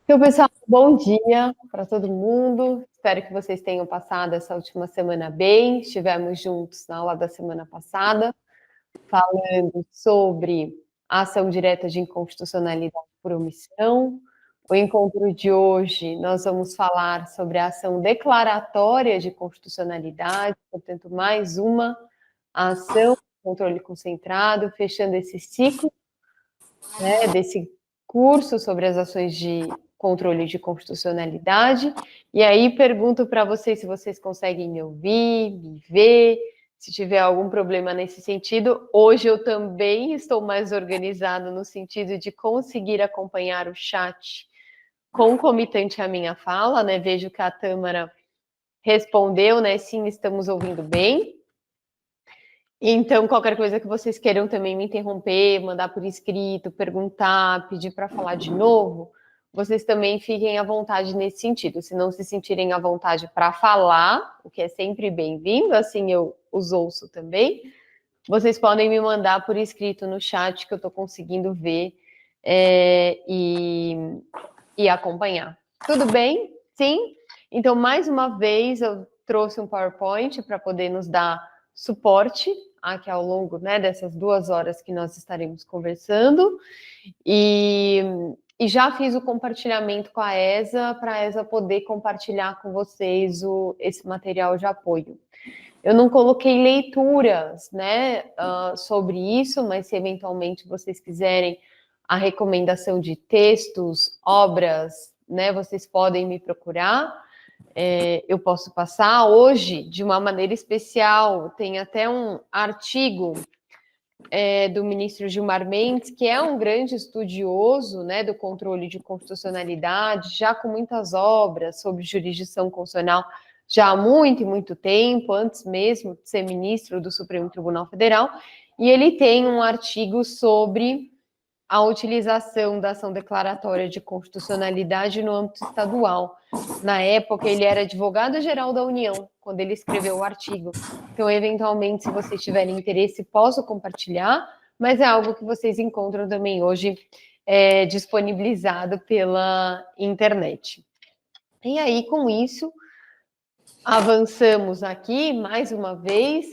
Então, pessoal, bom dia para todo mundo. Espero que vocês tenham passado essa última semana bem. Estivemos juntos na aula da semana passada, falando sobre a ação direta de inconstitucionalidade por omissão. O encontro de hoje, nós vamos falar sobre a ação declaratória de constitucionalidade, portanto, mais uma ação de controle concentrado, fechando esse ciclo, né, desse curso sobre as ações de controle de constitucionalidade. E aí pergunto para vocês se vocês conseguem me ouvir, me ver, se tiver algum problema nesse sentido. Hoje eu também estou mais organizada no sentido de conseguir acompanhar o chat concomitante à minha fala, né? Vejo que a Tâmara respondeu, né? Sim, estamos ouvindo bem. Então, qualquer coisa que vocês queiram também me interromper, mandar por escrito, perguntar, pedir para falar de novo, vocês também fiquem à vontade nesse sentido. Se não se sentirem à vontade para falar, o que é sempre bem-vindo, assim eu os ouço também, vocês podem me mandar por escrito no chat que eu estou conseguindo ver e acompanhar. Tudo bem? Sim? Então, mais uma vez, eu trouxe um PowerPoint para poder nos dar suporte aqui ao longo, né, dessas 2 horas que nós estaremos conversando. E já fiz o compartilhamento com a ESA, para a ESA poder compartilhar com vocês esse material de apoio. Eu não coloquei leituras, né, sobre isso, mas se eventualmente vocês quiserem a recomendação de textos, obras, né, vocês podem me procurar. Eu posso passar hoje de uma maneira especial. Tem até um artigo do ministro Gilmar Mendes, que é um grande estudioso, né, do controle de constitucionalidade, já com muitas obras sobre jurisdição constitucional, já há muito e muito tempo, antes mesmo de ser ministro do Supremo Tribunal Federal, e ele tem um artigo sobre a utilização da ação declaratória de constitucionalidade no âmbito estadual. Na época, ele era advogado-geral da União, quando ele escreveu o artigo. Então, eventualmente, se vocês tiverem interesse, posso compartilhar, mas é algo que vocês encontram também hoje disponibilizado pela internet. E aí, com isso, avançamos aqui, mais uma vez,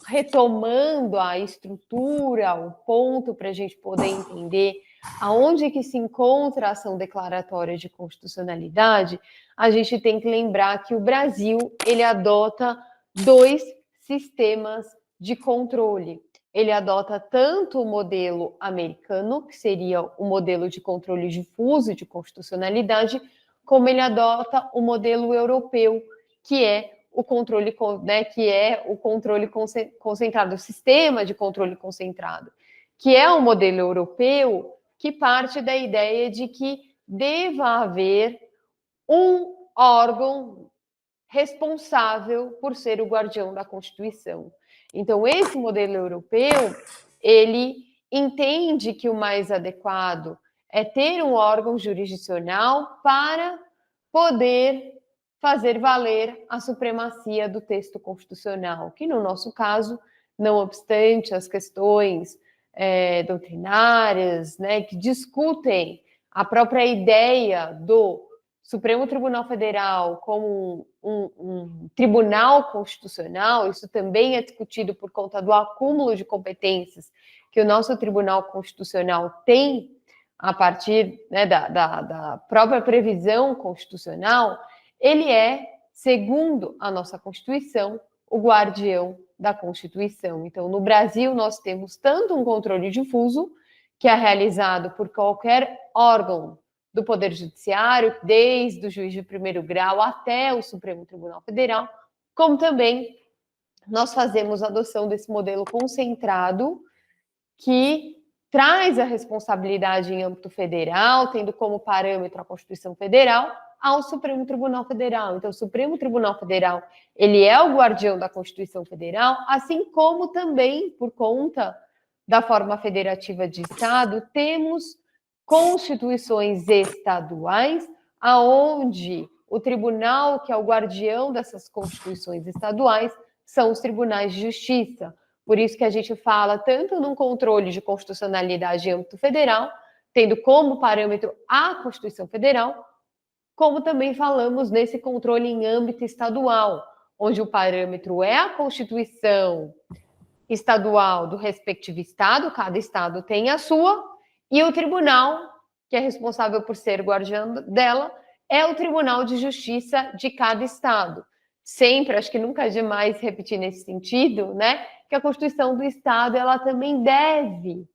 retomando a estrutura, o ponto para a gente poder entender aonde que se encontra a ação declaratória de constitucionalidade. A gente tem que lembrar que o Brasil, ele adota 2 sistemas de controle. Ele adota tanto o modelo americano, que seria o modelo de controle difuso de constitucionalidade, como ele adota o modelo europeu, que é o controle, né, que é o controle concentrado, o sistema de controle concentrado, que é o modelo europeu que parte da ideia de que deva haver um órgão responsável por ser o guardião da Constituição. Então, esse modelo europeu, ele entende que o mais adequado é ter um órgão jurisdicional para poder fazer valer a supremacia do texto constitucional, que no nosso caso, não obstante as questões doutrinárias, né, que discutem a própria ideia do Supremo Tribunal Federal como um tribunal constitucional, isso também é discutido por conta do acúmulo de competências que o nosso Tribunal Constitucional tem a partir, né, da própria previsão constitucional. Ele é, segundo a nossa Constituição, o guardião da Constituição. Então, no Brasil, nós temos tanto um controle difuso, que é realizado por qualquer órgão do Poder Judiciário, desde o juiz de primeiro grau até o Supremo Tribunal Federal, como também nós fazemos a adoção desse modelo concentrado, que traz a responsabilidade em âmbito federal, tendo como parâmetro a Constituição Federal, ao Supremo Tribunal Federal. Então, o Supremo Tribunal Federal, ele é o guardião da Constituição Federal, assim como também, por conta da forma federativa de Estado, temos constituições estaduais, aonde o tribunal, que é o guardião dessas constituições estaduais, são os tribunais de justiça. Por isso que a gente fala tanto num controle de constitucionalidade em âmbito federal, tendo como parâmetro a Constituição Federal, como também falamos nesse controle em âmbito estadual, onde o parâmetro é a Constituição estadual do respectivo estado, cada estado tem a sua, e o tribunal, que é responsável por ser guardião dela, é o Tribunal de Justiça de cada estado. Sempre, acho que nunca é demais repetir nesse sentido, né, que a Constituição do estado, ela também deve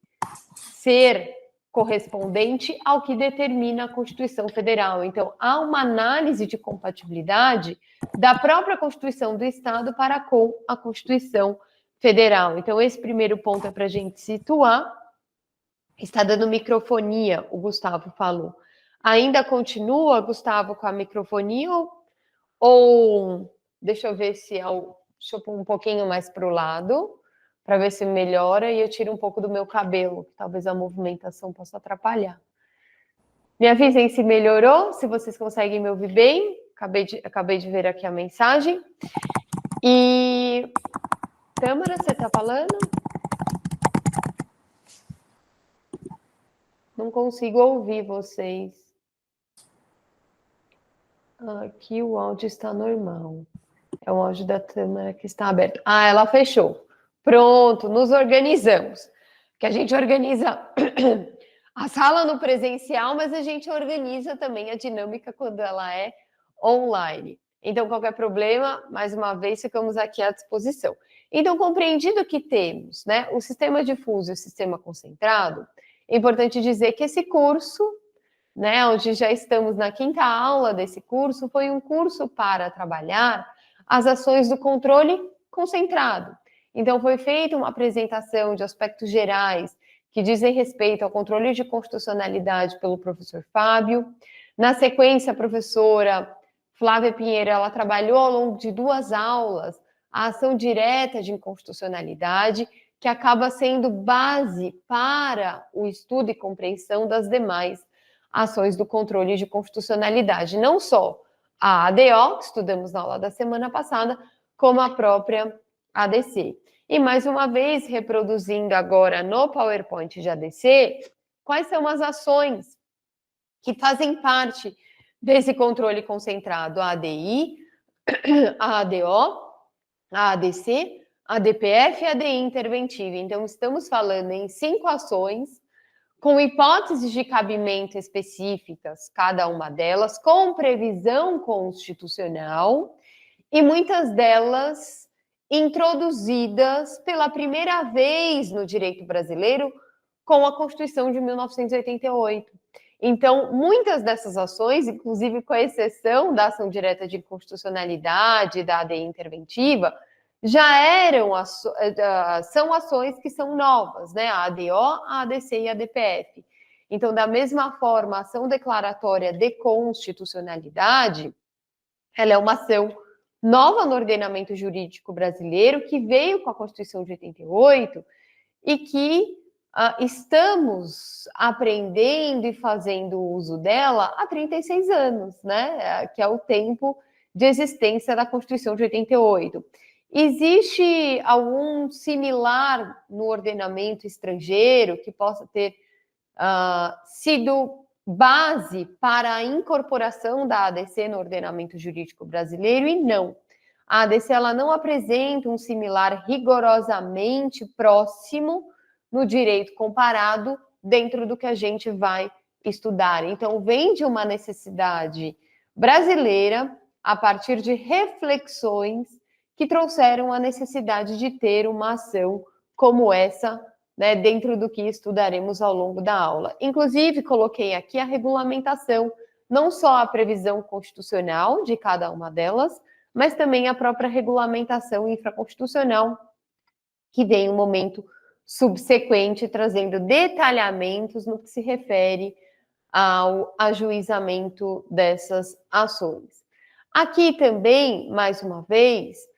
ser correspondente ao que determina a Constituição Federal. Então, há uma análise de compatibilidade da própria Constituição do estado para com a Constituição Federal. Então, esse primeiro ponto é para a gente situar. Está dando microfonia, o Gustavo falou. Ainda continua, Gustavo, com a microfonia ou deixa eu ver se deixa eu pôr um pouquinho mais para o lado, para ver se melhora, e eu tiro um pouco do meu cabelo, que talvez a movimentação possa atrapalhar. Me avisem se melhorou, se vocês conseguem me ouvir bem. Acabei de ver aqui a mensagem. E Tâmara, você está falando? Não consigo ouvir vocês. Aqui o áudio está normal. É o áudio da Tâmara que está aberto. Ah, ela fechou. Pronto, nos organizamos. Que a gente organiza a sala no presencial, mas a gente organiza também a dinâmica quando ela é online. Então, qualquer problema, mais uma vez, ficamos aqui à disposição. Então, compreendido que temos, né, o sistema difuso e o sistema concentrado, é importante dizer que esse curso, né, onde já estamos na 5ª aula desse curso, foi um curso para trabalhar as ações do controle concentrado. Então, foi feita uma apresentação de aspectos gerais que dizem respeito ao controle de constitucionalidade pelo professor Fábio. Na sequência, a professora Flávia Pinheiro, ela trabalhou ao longo de 2 aulas a ação direta de inconstitucionalidade, que acaba sendo base para o estudo e compreensão das demais ações do controle de constitucionalidade. Não só a ADO, que estudamos na aula da semana passada, como a própria ADC. E, mais uma vez, reproduzindo agora no PowerPoint de ADC, quais são as ações que fazem parte desse controle concentrado? A ADI, a ADO, a ADC, a DPF e a ADI interventiva. Então, estamos falando em 5 ações com hipóteses de cabimento específicas, cada uma delas, com previsão constitucional, e muitas delas introduzidas pela primeira vez no direito brasileiro com a Constituição de 1988. Então, muitas dessas ações, inclusive com exceção da ação direta de inconstitucionalidade, da ADI interventiva, já são ações que são novas, né? A ADO, a ADC e a DPF. Então, da mesma forma, a ação declaratória de constitucionalidade, ela é uma ação nova no ordenamento jurídico brasileiro, que veio com a Constituição de 88 e que estamos aprendendo e fazendo uso dela há 36 anos, né? Que é o tempo de existência da Constituição de 88. Existe algum similar no ordenamento estrangeiro que possa ter sido base para a incorporação da ADC no ordenamento jurídico brasileiro? E não. A ADC ela não apresenta um similar rigorosamente próximo no direito comparado dentro do que a gente vai estudar. Então, vem de uma necessidade brasileira a partir de reflexões que trouxeram a necessidade de ter uma ação como essa, né, dentro do que estudaremos ao longo da aula. Inclusive, coloquei aqui a regulamentação, não só a previsão constitucional de cada uma delas, mas também a própria regulamentação infraconstitucional, que vem um momento subsequente, trazendo detalhamentos no que se refere ao ajuizamento dessas ações. Aqui também, mais uma vez,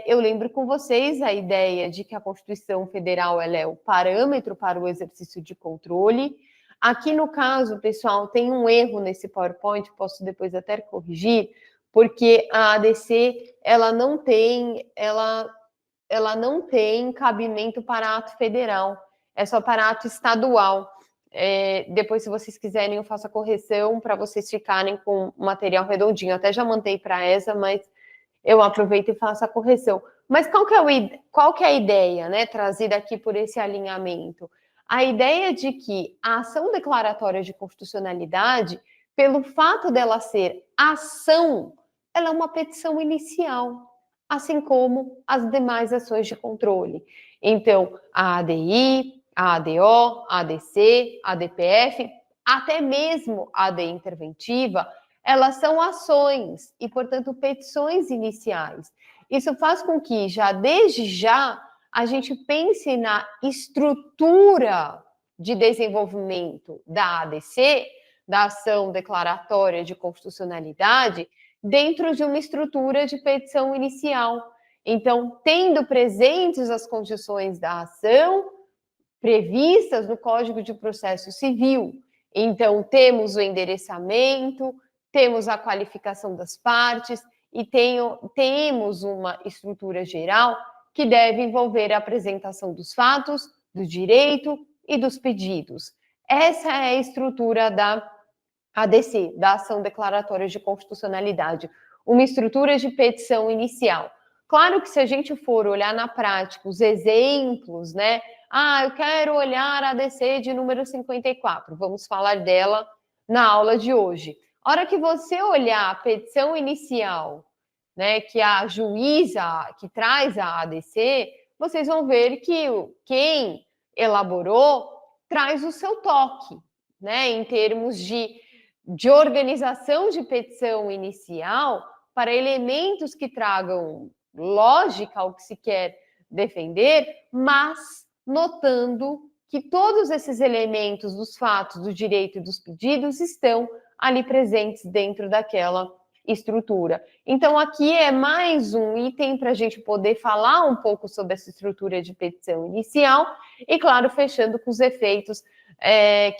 eu lembro com vocês a ideia de que a Constituição Federal ela é o parâmetro para o exercício de controle. Aqui, no caso, pessoal, tem um erro nesse PowerPoint, posso depois até corrigir, porque a ADC ela não tem cabimento para ato federal, é só para ato estadual. depois, se vocês quiserem, eu faço a correção para vocês ficarem com o material redondinho. Eu até já mandei para essa, mas eu aproveito e faço a correção. Mas qual que é a ideia, né, trazida aqui por esse alinhamento? A ideia de que a ação declaratória de constitucionalidade, pelo fato dela ser ação, ela é uma petição inicial, assim como as demais ações de controle. Então, a ADI, a ADO, a ADC, a ADPF, até mesmo a AD interventiva, elas são ações e, portanto, petições iniciais. Isso faz com que, desde já, a gente pense na estrutura de desenvolvimento da ADC, da ação declaratória de constitucionalidade, dentro de uma estrutura de petição inicial. Então, tendo presentes as condições da ação previstas no Código de Processo Civil. Então, temos o endereçamento, temos a qualificação das partes e temos uma estrutura geral que deve envolver a apresentação dos fatos, do direito e dos pedidos. Essa é a estrutura da ADC, da Ação Declaratória de Constitucionalidade, uma estrutura de petição inicial. Claro que se a gente for olhar na prática os exemplos, né? Eu quero olhar a ADC de número 54, vamos falar dela na aula de hoje. A hora que você olhar a petição inicial, né, que a juíza, que traz a ADC, vocês vão ver que quem elaborou traz o seu toque, né, em termos de organização de petição inicial para elementos que tragam lógica ao que se quer defender, mas notando que todos esses elementos dos fatos, do direito e dos pedidos estão ali presentes dentro daquela estrutura. Então, aqui é mais um item para a gente poder falar um pouco sobre essa estrutura de petição inicial e, claro, fechando com os efeitos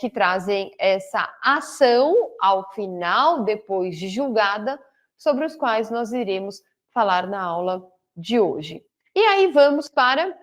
que trazem essa ação ao final, depois de julgada, sobre os quais nós iremos falar na aula de hoje. E aí vamos para,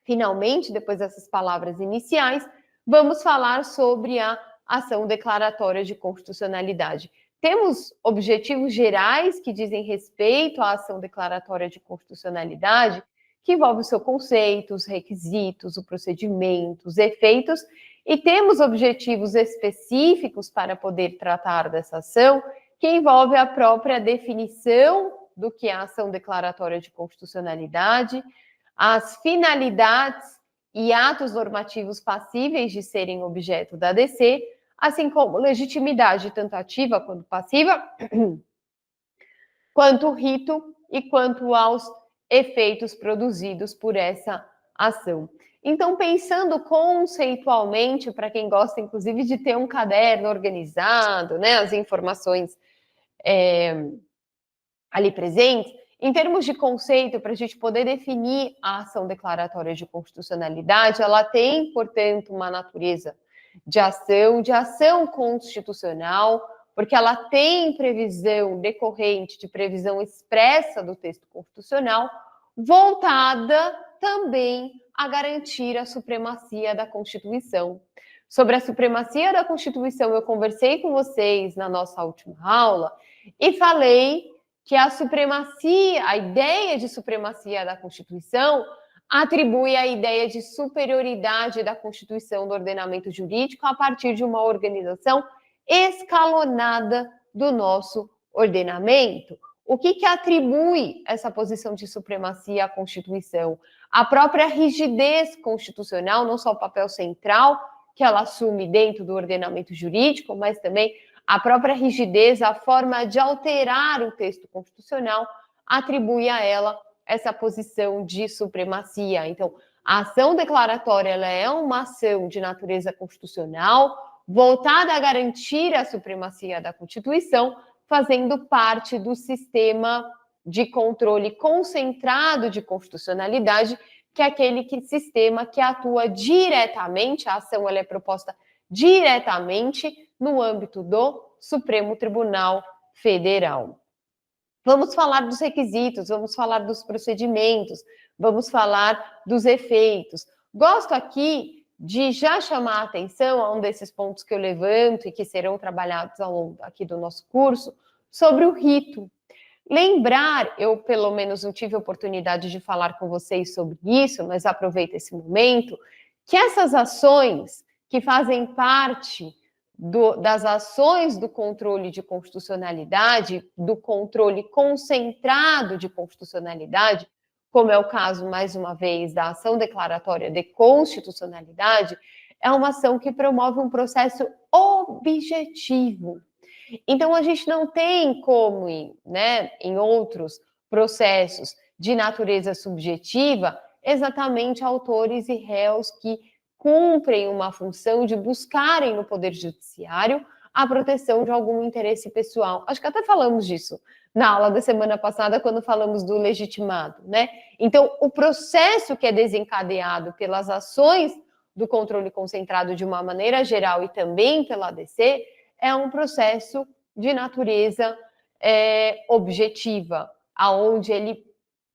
finalmente, depois dessas palavras iniciais, vamos falar sobre a ação declaratória de constitucionalidade. Temos objetivos gerais que dizem respeito à ação declaratória de constitucionalidade, que envolve o seu conceito, os requisitos, o procedimento, os efeitos, e temos objetivos específicos para poder tratar dessa ação, que envolve a própria definição do que é a ação declaratória de constitucionalidade, as finalidades e atos normativos passíveis de serem objeto da ADC, assim como legitimidade tanto ativa quanto passiva, quanto rito e quanto aos efeitos produzidos por essa ação. Então, pensando conceitualmente, para quem gosta, inclusive, de ter um caderno organizado, né, as informações ali presentes, em termos de conceito, para a gente poder definir a ação declaratória de constitucionalidade, ela tem, portanto, uma natureza de ação constitucional, porque ela tem previsão decorrente de previsão expressa do texto constitucional, voltada também a garantir a supremacia da Constituição. Sobre a supremacia da Constituição, eu conversei com vocês na nossa última aula e falei que a ideia de supremacia da Constituição atribui a ideia de superioridade da Constituição do ordenamento jurídico a partir de uma organização escalonada do nosso ordenamento. O que atribui essa posição de supremacia à Constituição? A própria rigidez constitucional, não só o papel central que ela assume dentro do ordenamento jurídico, mas também a própria rigidez, a forma de alterar o texto constitucional, atribui a ela essa posição de supremacia. Então, a ação declaratória ela é uma ação de natureza constitucional, voltada a garantir a supremacia da Constituição, fazendo parte do sistema de controle concentrado de constitucionalidade, que é aquele sistema que atua diretamente, a ação ela é proposta diretamente no âmbito do Supremo Tribunal Federal. Vamos falar dos requisitos, vamos falar dos procedimentos, vamos falar dos efeitos. Gosto aqui de já chamar a atenção a um desses pontos que eu levanto e que serão trabalhados ao longo aqui do nosso curso, sobre o rito. Lembrar, eu pelo menos não tive oportunidade de falar com vocês sobre isso, mas aproveito esse momento, que essas ações que fazem parte das ações do controle de constitucionalidade, do controle concentrado de constitucionalidade, como é o caso, mais uma vez, da ação declaratória de constitucionalidade, é uma ação que promove um processo objetivo. Então, a gente não tem como, em outros processos de natureza subjetiva, exatamente autores e réus que cumprem uma função de buscarem no Poder Judiciário a proteção de algum interesse pessoal. Acho que até falamos disso na aula da semana passada, quando falamos do legitimado, né? Então, o processo que é desencadeado pelas ações do controle concentrado de uma maneira geral e também pela ADC é um processo de natureza objetiva, aonde ele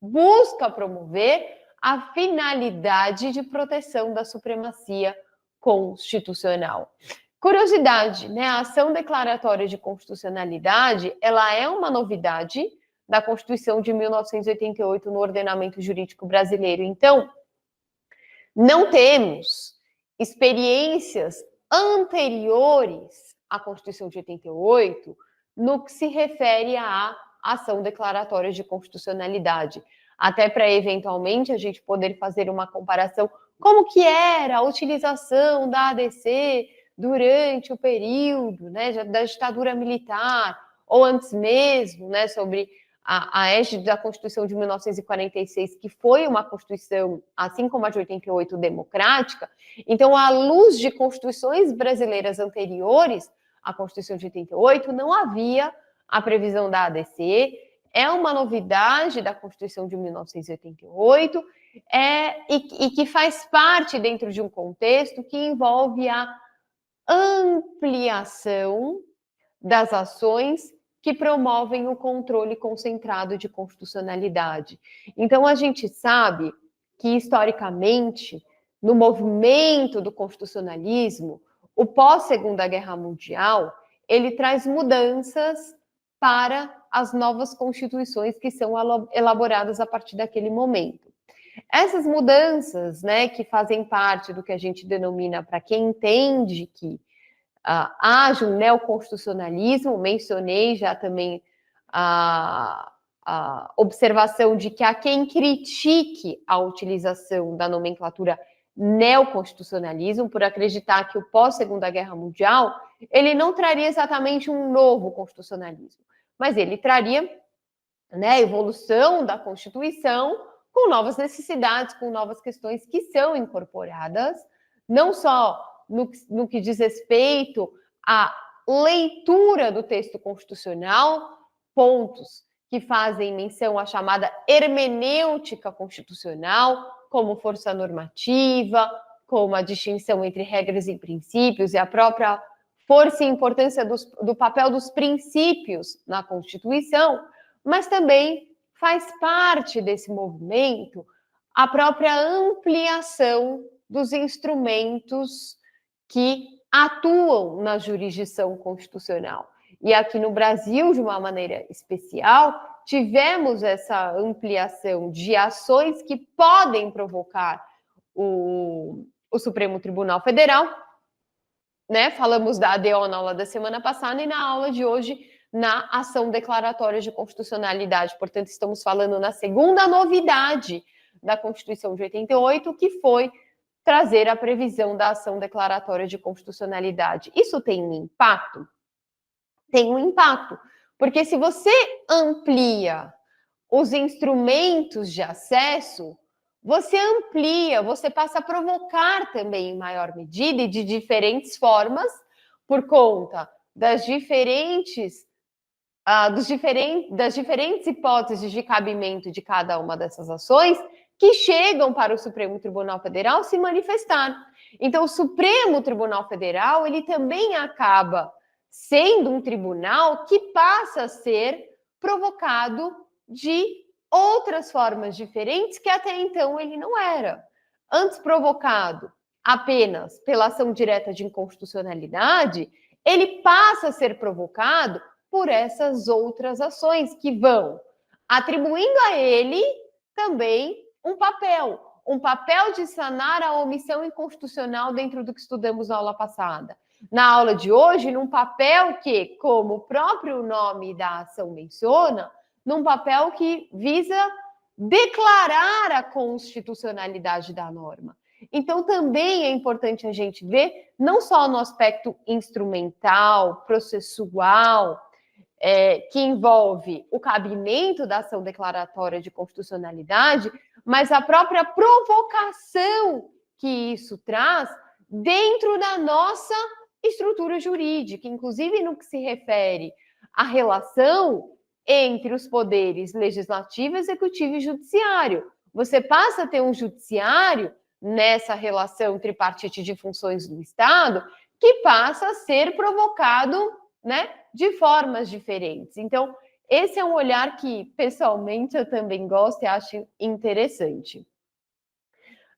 busca promover a finalidade de proteção da supremacia constitucional. Curiosidade, né? A ação declaratória de constitucionalidade, ela é uma novidade da Constituição de 1988 no ordenamento jurídico brasileiro. Então, não temos experiências anteriores à Constituição de 88 no que se refere à ação declaratória de constitucionalidade, até para eventualmente a gente poder fazer uma comparação como que era a utilização da ADC durante o período, né, da ditadura militar, ou antes mesmo, né, sobre a égide da Constituição de 1946, que foi uma Constituição, assim como a de 88, democrática. Então, à luz de constituições brasileiras anteriores à Constituição de 88, não havia a previsão da ADC, é uma novidade da Constituição de 1988, e que faz parte dentro de um contexto que envolve a ampliação das ações que promovem o controle concentrado de constitucionalidade. Então, a gente sabe que, historicamente, no movimento do constitucionalismo, o pós-Segunda Guerra Mundial, ele traz mudanças para as novas constituições que são elaboradas a partir daquele momento. Essas mudanças, né, que fazem parte do que a gente denomina, para quem entende que haja um neoconstitucionalismo, mencionei já também a observação de que há quem critique a utilização da nomenclatura neoconstitucionalismo, por acreditar que o pós-Segunda Guerra Mundial, ele não traria exatamente um novo constitucionalismo, mas ele traria, né, a evolução da Constituição com novas necessidades, com novas questões que são incorporadas, não só no que diz respeito à leitura do texto constitucional, pontos que fazem menção à chamada hermenêutica constitucional, como força normativa, como a distinção entre regras e princípios e a própria força e importância do papel dos princípios na Constituição, mas também faz parte desse movimento a própria ampliação dos instrumentos que atuam na jurisdição constitucional. E aqui no Brasil, de uma maneira especial, tivemos essa ampliação de ações que podem provocar o Supremo Tribunal Federal, né? Falamos da ADO na aula da semana passada e na aula de hoje na ação declaratória de constitucionalidade. Portanto, estamos falando na segunda novidade da Constituição de 88, que foi trazer a previsão da ação declaratória de constitucionalidade. Isso tem um impacto? Tem um impacto, porque se você amplia os instrumentos de acesso, você amplia, você passa a provocar também em maior medida e de diferentes formas, por conta das diferentes hipóteses de cabimento de cada uma dessas ações, que chegam para o Supremo Tribunal Federal se manifestar. Então, o Supremo Tribunal Federal, ele também acaba sendo um tribunal que passa a ser provocado de outras formas diferentes que até então ele não era. Antes provocado apenas pela ação direta de inconstitucionalidade, ele passa a ser provocado por essas outras ações que vão atribuindo a ele também um papel de sanar a omissão inconstitucional dentro do que estudamos na aula passada. Na aula de hoje, num papel que, como o próprio nome da ação menciona, num papel que visa declarar a constitucionalidade da norma. Então, também é importante a gente ver, não só no aspecto instrumental, processual, que envolve o cabimento da ação declaratória de constitucionalidade, mas a própria provocação que isso traz dentro da nossa estrutura jurídica, inclusive no que se refere à relação entre os poderes legislativo, executivo e judiciário. Você passa a ter um judiciário nessa relação tripartite de funções do Estado que passa a ser provocado, né, de formas diferentes. Então, esse é um olhar que, pessoalmente, eu também gosto e acho interessante.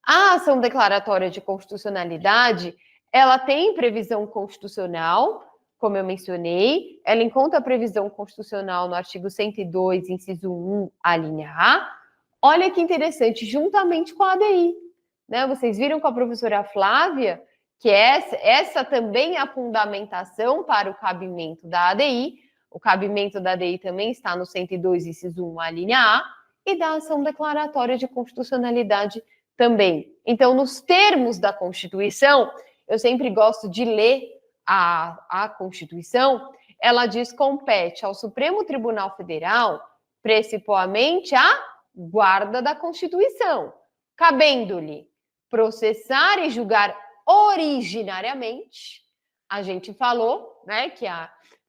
A ação declaratória de constitucionalidade, ela tem previsão constitucional, como eu mencionei, ela encontra a previsão constitucional no artigo 102, inciso 1, a linha A. Olha que interessante, juntamente com a ADI. Né? Vocês viram com a professora Flávia que essa também é a fundamentação para o cabimento da ADI. O cabimento da ADI também está no 102, inciso 1, a linha A, e da ação declaratória de constitucionalidade também. Então, nos termos da Constituição, eu sempre gosto de ler a Constituição, ela diz que compete ao Supremo Tribunal Federal, principalmente, a guarda da Constituição, cabendo-lhe processar e julgar originariamente. A gente falou, né, que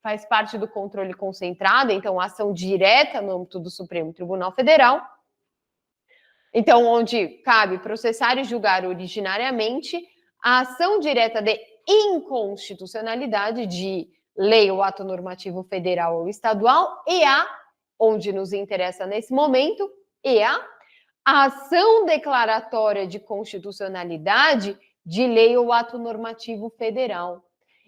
faz parte do controle concentrado, então ação direta no âmbito do Supremo Tribunal Federal. Então, onde cabe processar e julgar originariamente a ação direta de inconstitucionalidade de lei ou ato normativo federal ou estadual e onde nos interessa nesse momento, a ação declaratória de constitucionalidade de lei ou ato normativo federal.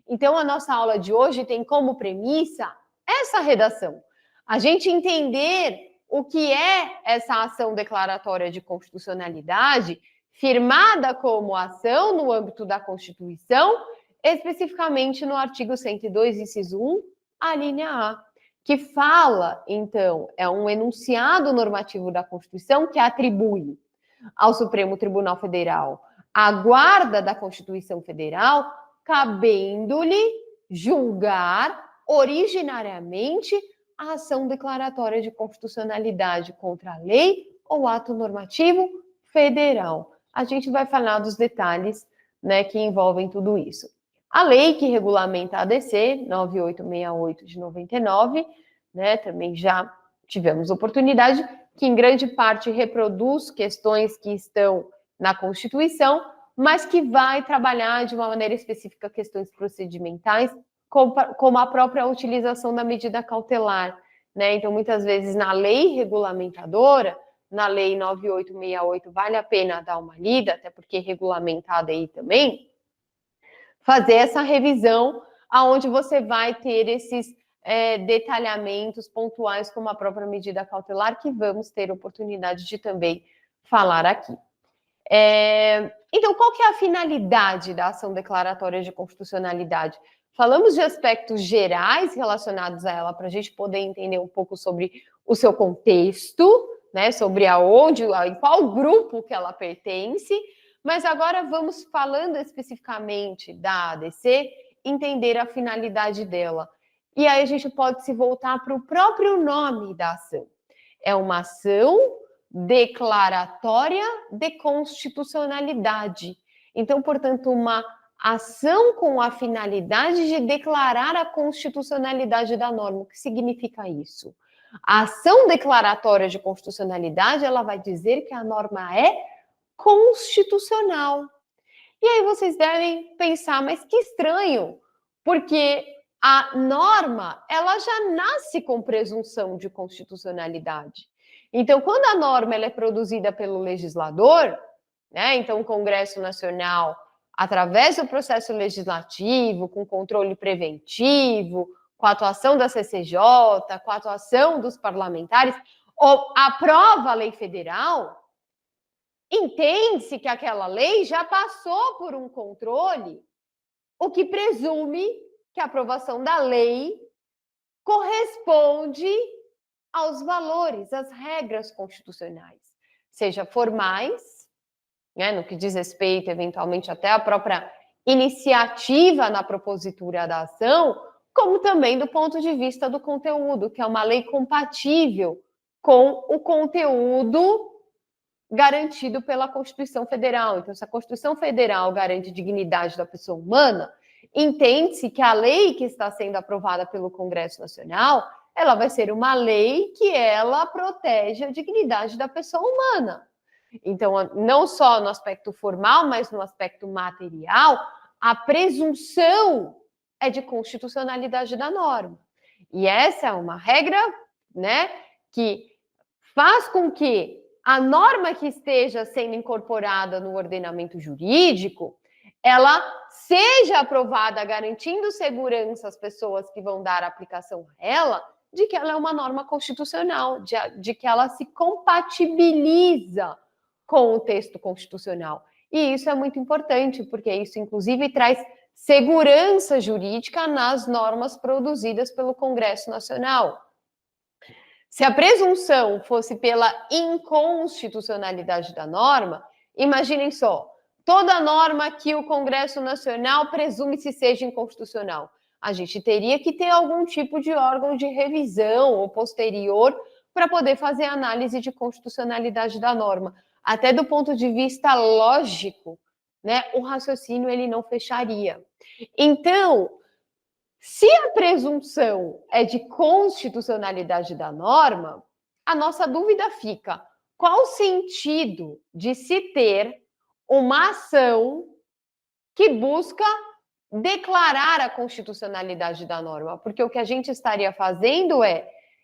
Então, a nossa aula de hoje tem como premissa essa redação. A gente entender o que é essa ação declaratória de constitucionalidade, firmada como ação no âmbito da Constituição, especificamente no artigo 102, inciso 1, a linha A, que fala, então, é um enunciado normativo da Constituição que atribui ao Supremo Tribunal Federal a guarda da Constituição Federal, cabendo-lhe julgar originariamente a ação declaratória de constitucionalidade contra a lei ou ato normativo federal. A gente vai falar dos detalhes, né, que envolvem tudo isso. A lei que regulamenta a ADC, 9868 de 99, né, também já tivemos oportunidade, que em grande parte reproduz questões que estão na Constituição, mas que vai trabalhar de uma maneira específica questões procedimentais, como a própria utilização da medida cautelar, né? Então, muitas vezes, na lei regulamentadora, na lei 9868, vale a pena dar uma lida, até porque é regulamentada aí também, fazer essa revisão, aonde você vai ter esses detalhamentos pontuais, como a própria medida cautelar, que vamos ter oportunidade de também falar aqui. Então, qual que é a finalidade da ação declaratória de constitucionalidade? Falamos de aspectos gerais relacionados a ela, para a gente poder entender um pouco sobre o seu contexto, né, sobre em qual grupo que ela pertence, mas agora vamos falando especificamente da ADC, entender a finalidade dela. E aí a gente pode se voltar para o próprio nome da ação. É uma ação declaratória de constitucionalidade. Então, portanto, uma ação com a finalidade de declarar a constitucionalidade da norma. O que significa isso? A ação declaratória de constitucionalidade, ela vai dizer que a norma é constitucional. E aí vocês devem pensar, mas que estranho, porque a norma, ela já nasce com presunção de constitucionalidade. Então, quando a norma ela é produzida pelo legislador, né, então o Congresso Nacional através do processo legislativo, com controle preventivo, com a atuação da CCJ, com a atuação dos parlamentares, ou aprova a lei federal, entende-se que aquela lei já passou por um controle, o que presume que a aprovação da lei corresponde aos valores, às regras constitucionais, seja formais, né, no que diz respeito, eventualmente, até a própria iniciativa na propositura da ação, como também do ponto de vista do conteúdo, que é uma lei compatível com o conteúdo garantido pela Constituição Federal. Então, se a Constituição Federal garante dignidade da pessoa humana, entende-se que a lei que está sendo aprovada pelo Congresso Nacional, ela vai ser uma lei que ela protege a dignidade da pessoa humana. Então, não só no aspecto formal, mas no aspecto material, a presunção é de constitucionalidade da norma. E essa é uma regra, né, que faz com que a norma que esteja sendo incorporada no ordenamento jurídico, ela seja aprovada garantindo segurança às pessoas que vão dar aplicação a ela, de que ela é uma norma constitucional, de que ela se compatibiliza com o texto constitucional. E isso é muito importante, porque isso, inclusive, traz segurança jurídica nas normas produzidas pelo Congresso Nacional. Se a presunção fosse pela inconstitucionalidade da norma, imaginem só, toda norma que o Congresso Nacional presume-se seja inconstitucional, a gente teria que ter algum tipo de órgão de revisão ou posterior para poder fazer análise de constitucionalidade da norma. Até do ponto de vista lógico, né, o raciocínio ele não fecharia. Então, se a presunção é de constitucionalidade da norma, a nossa dúvida fica: qual o sentido de se ter uma ação que busca declarar a constitucionalidade da norma? Porque o que a gente estaria fazendo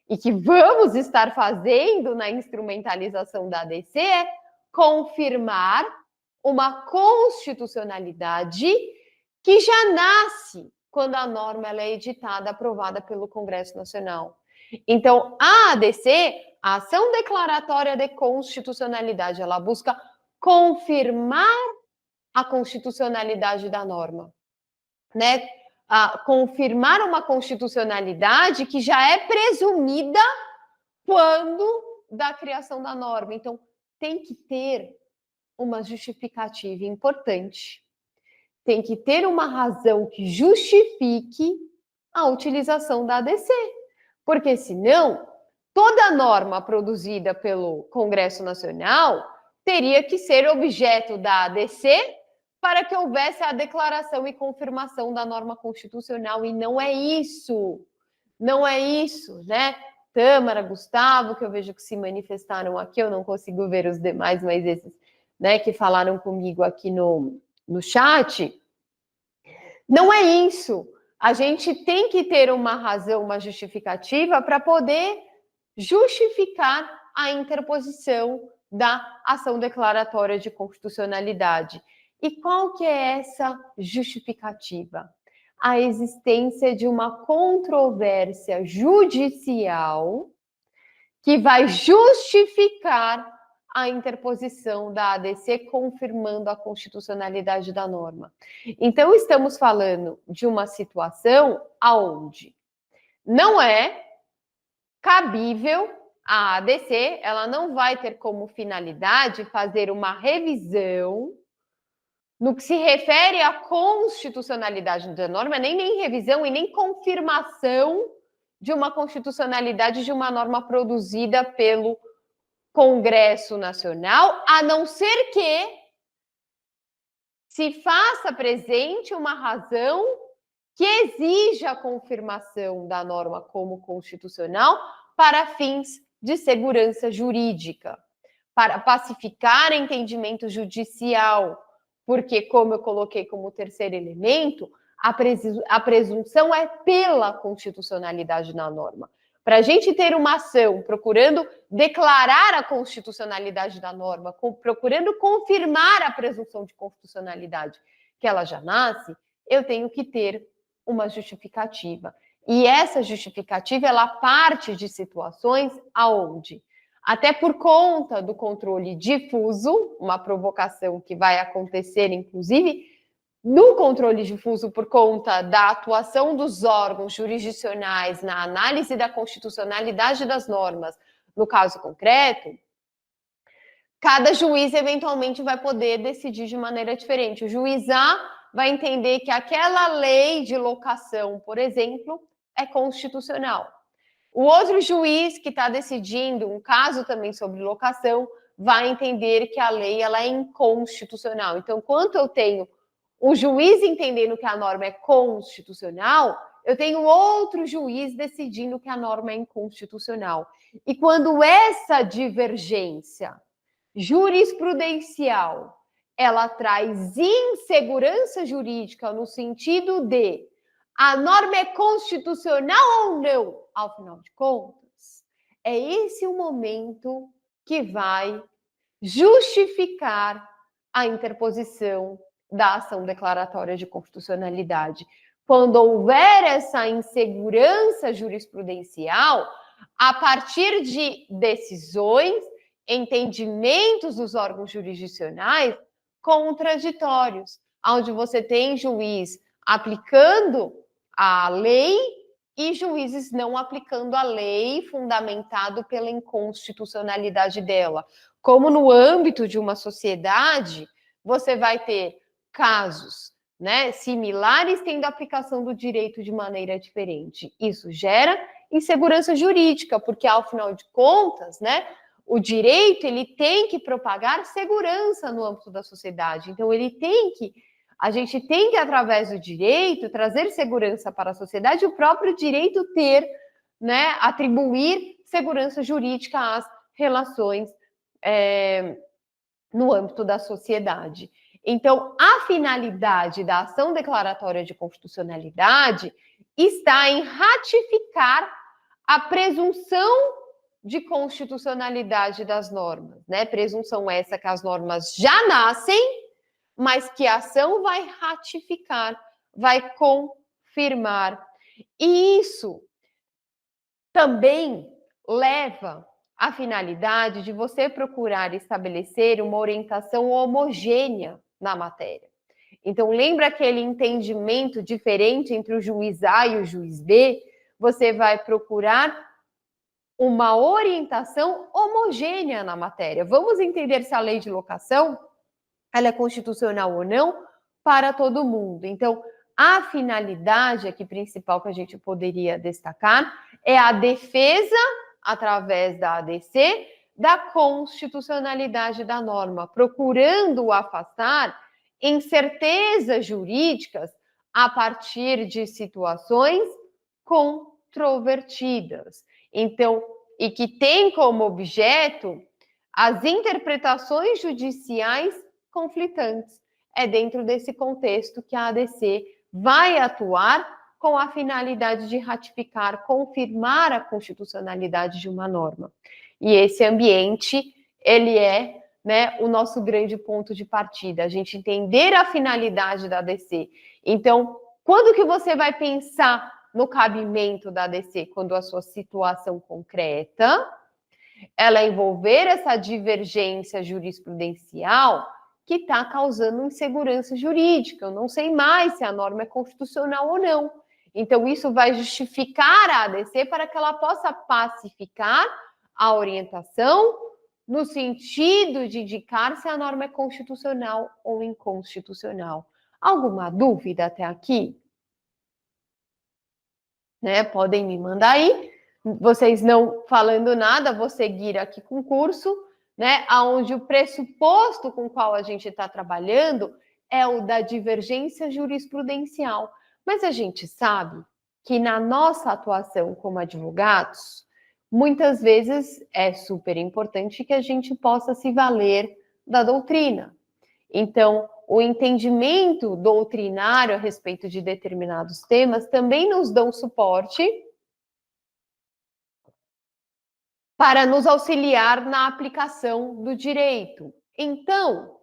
e que vamos estar fazendo na instrumentalização da ADC, é confirmar uma constitucionalidade que já nasce quando a norma ela é editada, aprovada pelo Congresso Nacional. Então, a ADC, a ação declaratória de constitucionalidade, ela busca confirmar a constitucionalidade da norma, né? Confirmar uma constitucionalidade que já é presumida quando da criação da norma. Então, tem que ter uma justificativa importante. Tem que ter uma razão que justifique a utilização da ADC, porque senão toda norma produzida pelo Congresso Nacional teria que ser objeto da ADC para que houvesse a declaração e confirmação da norma constitucional, e não é isso, né? Tâmara, Gustavo, que eu vejo que se manifestaram aqui, eu não consigo ver os demais, mas esses, né, que falaram comigo aqui no chat, não é isso. A gente tem que ter uma razão, uma justificativa para poder justificar a interposição da ação declaratória de constitucionalidade. E qual que é essa justificativa? A existência de uma controvérsia judicial que vai justificar a interposição da ADC confirmando a constitucionalidade da norma. Então, estamos falando de uma situação onde não é cabível a ADC, ela não vai ter como finalidade fazer uma revisão no que se refere à constitucionalidade da norma, nem revisão e nem confirmação de uma constitucionalidade de uma norma produzida pelo Congresso Nacional, a não ser que se faça presente uma razão que exija a confirmação da norma como constitucional para fins de segurança jurídica, para pacificar entendimento judicial, porque, como eu coloquei como terceiro elemento, a presunção é pela constitucionalidade da norma. Para a gente ter uma ação procurando declarar a constitucionalidade da norma, procurando confirmar a presunção de constitucionalidade, que ela já nasce, eu tenho que ter uma justificativa. E essa justificativa, ela parte de situações aonde, até por conta do controle difuso, uma provocação que vai acontecer, inclusive, no controle difuso por conta da atuação dos órgãos jurisdicionais na análise da constitucionalidade das normas, no caso concreto, cada juiz eventualmente vai poder decidir de maneira diferente. O juiz A vai entender que aquela lei de locação, por exemplo, é constitucional. O outro juiz que está decidindo um caso também sobre locação vai entender que a lei ela é inconstitucional. Então, quanto eu tenho o juiz entendendo que a norma é constitucional, eu tenho outro juiz decidindo que a norma é inconstitucional. E quando essa divergência jurisprudencial ela traz insegurança jurídica no sentido de a norma é constitucional ou não, ao final de contas, é esse o momento que vai justificar a interposição da ação declaratória de constitucionalidade. Quando houver essa insegurança jurisprudencial, a partir de decisões, entendimentos dos órgãos jurisdicionais contraditórios, onde você tem juiz aplicando a lei e juízes não aplicando a lei fundamentado pela inconstitucionalidade dela. Como no âmbito de uma sociedade, você vai ter casos, né, similares tendo aplicação do direito de maneira diferente. Isso gera insegurança jurídica, porque ao final de contas, né, o direito ele tem que propagar segurança no âmbito da sociedade. Então a gente tem que através do direito trazer segurança para a sociedade e o próprio direito ter, né, atribuir segurança jurídica às relações no âmbito da sociedade. Então, a finalidade da ação declaratória de constitucionalidade está em ratificar a presunção de constitucionalidade das normas, né? Presunção essa que as normas já nascem, mas que a ação vai ratificar, vai confirmar. E isso também leva à finalidade de você procurar estabelecer uma orientação homogênea na matéria. Então, lembra aquele entendimento diferente entre o juiz A e o juiz B? Você vai procurar uma orientação homogênea na matéria. Vamos entender se a lei de locação ela é constitucional ou não para todo mundo. Então, a finalidade aqui principal que a gente poderia destacar é a defesa, através da ADC, da constitucionalidade da norma, procurando afastar incertezas jurídicas a partir de situações controvertidas. Então, e que tem como objeto as interpretações judiciais conflitantes. É dentro desse contexto que a ADC vai atuar com a finalidade de ratificar, confirmar a constitucionalidade de uma norma. E esse ambiente, ele é, né, o nosso grande ponto de partida, a gente entender a finalidade da ADC. Então, quando que você vai pensar no cabimento da ADC? Quando a sua situação concreta, ela envolver essa divergência jurisprudencial que está causando insegurança jurídica. Eu não sei mais se a norma é constitucional ou não. Então, isso vai justificar a ADC para que ela possa pacificar a orientação no sentido de indicar se a norma é constitucional ou inconstitucional. Alguma dúvida até aqui? Né? Podem me mandar aí. Vocês não falando nada, vou seguir aqui com o curso, né? Onde o pressuposto com o qual a gente está trabalhando é o da divergência jurisprudencial. Mas a gente sabe que na nossa atuação como advogados, muitas vezes é super importante que a gente possa se valer da doutrina. Então, o entendimento doutrinário a respeito de determinados temas também nos dão suporte para nos auxiliar na aplicação do direito. Então,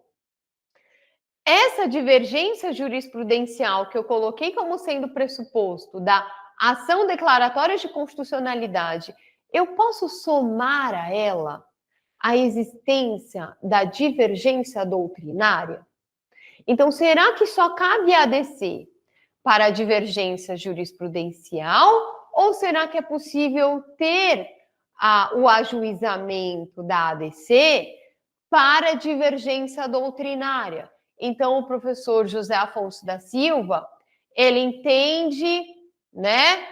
essa divergência jurisprudencial que eu coloquei como sendo pressuposto da ação declaratória de constitucionalidade, eu posso somar a ela a existência da divergência doutrinária? Então, será que só cabe a ADC para a divergência jurisprudencial ou será que é possível ter o ajuizamento da ADC para a divergência doutrinária? Então, o professor José Afonso da Silva, ele entende, né,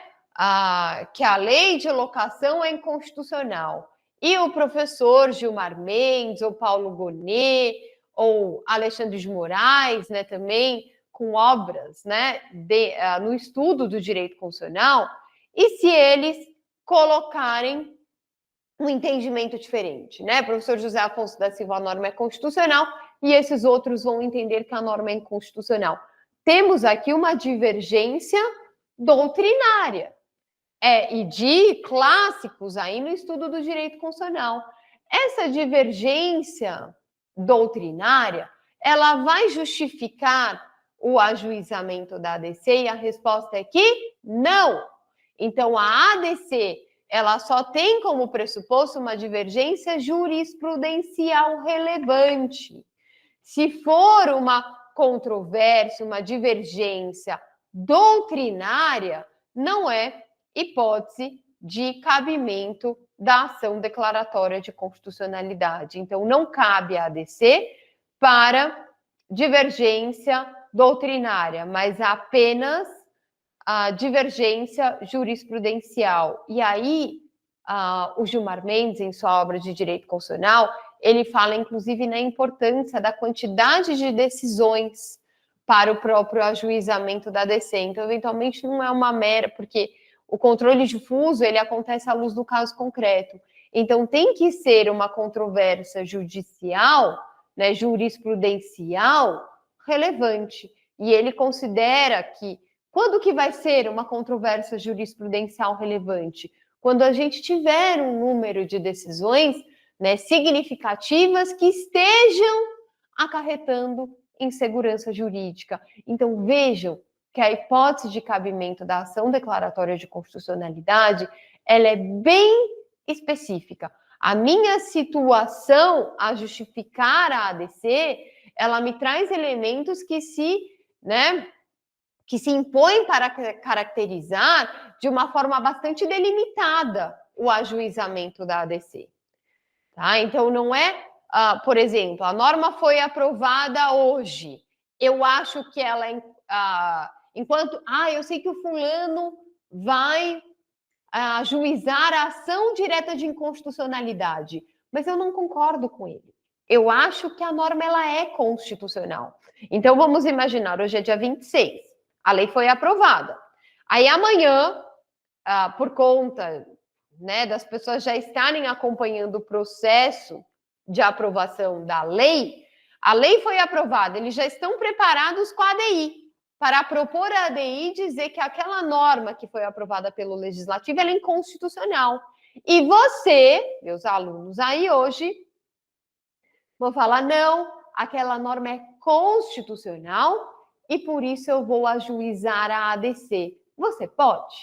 que a lei de locação é inconstitucional. E o professor Gilmar Mendes, ou Paulo Gonet, ou Alexandre de Moraes, né, também, com obras, né, no estudo do direito constitucional, e se eles colocarem um entendimento diferente, né? Professor José Afonso da Silva, a norma é constitucional, e esses outros vão entender que a norma é inconstitucional. Temos aqui uma divergência doutrinária, e de clássicos aí no estudo do direito constitucional. Essa divergência doutrinária, ela vai justificar o ajuizamento da ADC? E a resposta é que não. Então, a ADC, ela só tem como pressuposto uma divergência jurisprudencial relevante. Se for uma controvérsia, uma divergência doutrinária, não é hipótese de cabimento da ação declaratória de constitucionalidade. Então, não cabe a ADC para divergência doutrinária, mas apenas a divergência jurisprudencial. E aí, o Gilmar Mendes, em sua obra de direito constitucional, ele fala, inclusive, na importância da quantidade de decisões para o próprio ajuizamento da ADC. Então, eventualmente, não é uma mera, porque o controle difuso, ele acontece à luz do caso concreto. Então, tem que ser uma controvérsia judicial, né, jurisprudencial, relevante. E ele considera que, quando que vai ser uma controvérsia jurisprudencial relevante? Quando a gente tiver um número de decisões, né, significativas que estejam acarretando insegurança jurídica. Então, vejam que a hipótese de cabimento da ação declaratória de constitucionalidade, ela é bem específica. A minha situação a justificar a ADC, ela me traz elementos que se impõem para caracterizar de uma forma bastante delimitada o ajuizamento da ADC. Tá? Então, não é, por exemplo, a norma foi aprovada hoje. Eu acho que ela, eu sei que o fulano vai ajuizar a ação direta de inconstitucionalidade, mas eu não concordo com ele. Eu acho que a norma ela é constitucional. Então, vamos imaginar, hoje é dia 26, a lei foi aprovada. Aí, amanhã, por conta, né, das pessoas já estarem acompanhando o processo de aprovação da lei, a lei foi aprovada, eles já estão preparados com a ADI, para propor a ADI e dizer que aquela norma que foi aprovada pelo Legislativo ela é inconstitucional. E você, meus alunos, aí hoje, vão falar, não, aquela norma é constitucional e por isso eu vou ajuizar a ADC. Você pode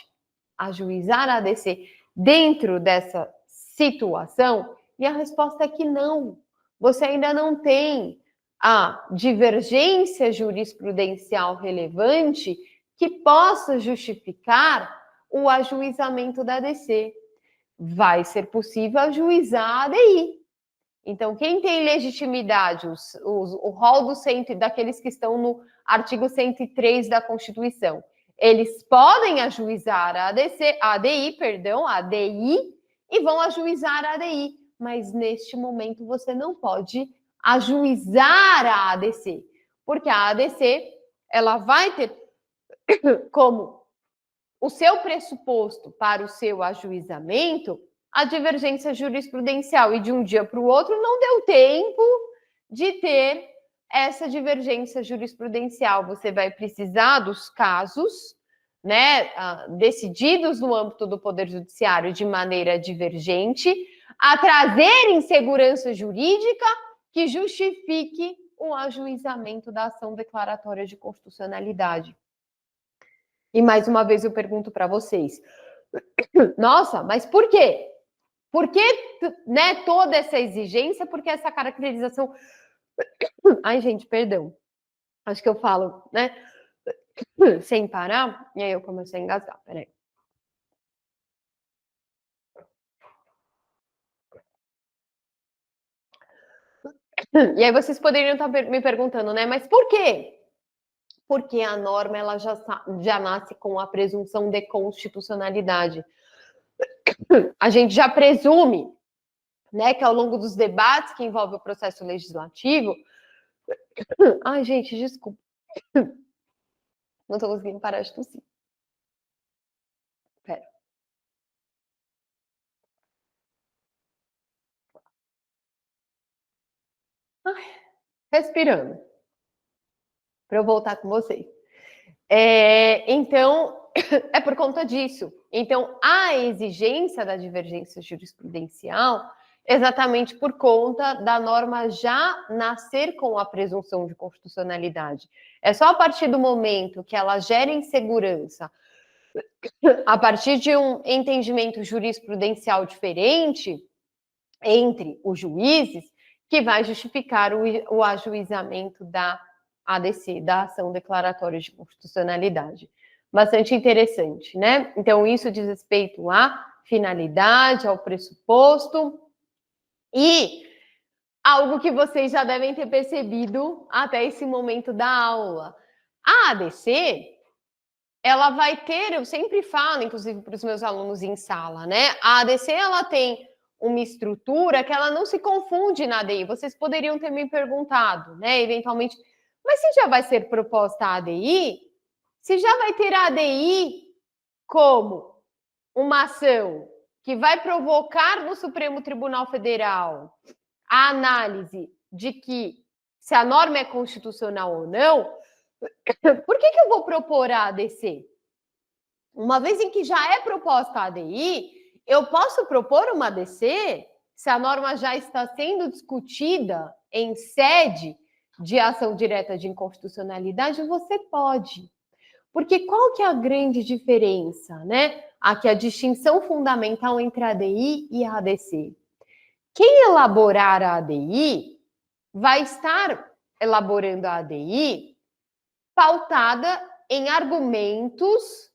ajuizar a ADC dentro dessa situação? E a resposta é que não. Você ainda não tem a divergência jurisprudencial relevante que possa justificar o ajuizamento da ADC. Vai ser possível ajuizar a ADI. Então, quem tem legitimidade, o rol daqueles que estão no artigo 103 da Constituição, eles podem ajuizar a ADI, e vão ajuizar a ADI, mas neste momento você não pode ajuizar a ADC, porque a ADC ela vai ter como o seu pressuposto para o seu ajuizamento a divergência jurisprudencial, e de um dia para o outro não deu tempo de ter essa divergência jurisprudencial. Você vai precisar dos casos, né, decididos no âmbito do Poder Judiciário de maneira divergente, a trazer insegurança jurídica que justifique o ajuizamento da ação declaratória de constitucionalidade. E mais uma vez eu pergunto para vocês, nossa, mas por quê? Por que, né, toda essa exigência? Por que essa caracterização? Ai, gente, perdão. Acho que eu falo, né, sem parar, e aí eu comecei a engasgar, peraí. E aí vocês poderiam estar me perguntando, né, mas por quê? Porque a norma ela já nasce com a presunção de constitucionalidade. A gente já presume, né, que ao longo dos debates que envolvem o processo legislativo... Ai, gente, desculpa. Não estou conseguindo parar de tossir. Pera. Ai, respirando. Para eu voltar com vocês. Então, é por conta disso. Então, a exigência da divergência jurisprudencial, exatamente por conta da norma já nascer com a presunção de constitucionalidade. É só a partir do momento que ela gera insegurança, a partir de um entendimento jurisprudencial diferente entre os juízes, que vai justificar o ajuizamento da ADC, da ação declaratória de constitucionalidade. Bastante interessante, né? Então, isso diz respeito à finalidade, ao pressuposto e algo que vocês já devem ter percebido até esse momento da aula. A ADC, ela vai ter, eu sempre falo, inclusive para os meus alunos em sala, né? A ADC, ela tem uma estrutura que ela não se confunde na ADI. Vocês poderiam ter me perguntado, né, eventualmente, mas se já vai ser proposta a ADI, se já vai ter a ADI como uma ação que vai provocar no Supremo Tribunal Federal a análise de que se a norma é constitucional ou não, por que eu vou propor a ADC? Uma vez em que já é proposta a ADI, eu posso propor uma ADC se a norma já está sendo discutida em sede de ação direta de inconstitucionalidade? Você pode. Porque qual que é a grande diferença, né? Aqui a distinção fundamental entre a ADI e a ADC. Quem elaborar a ADI vai estar elaborando a ADI pautada em argumentos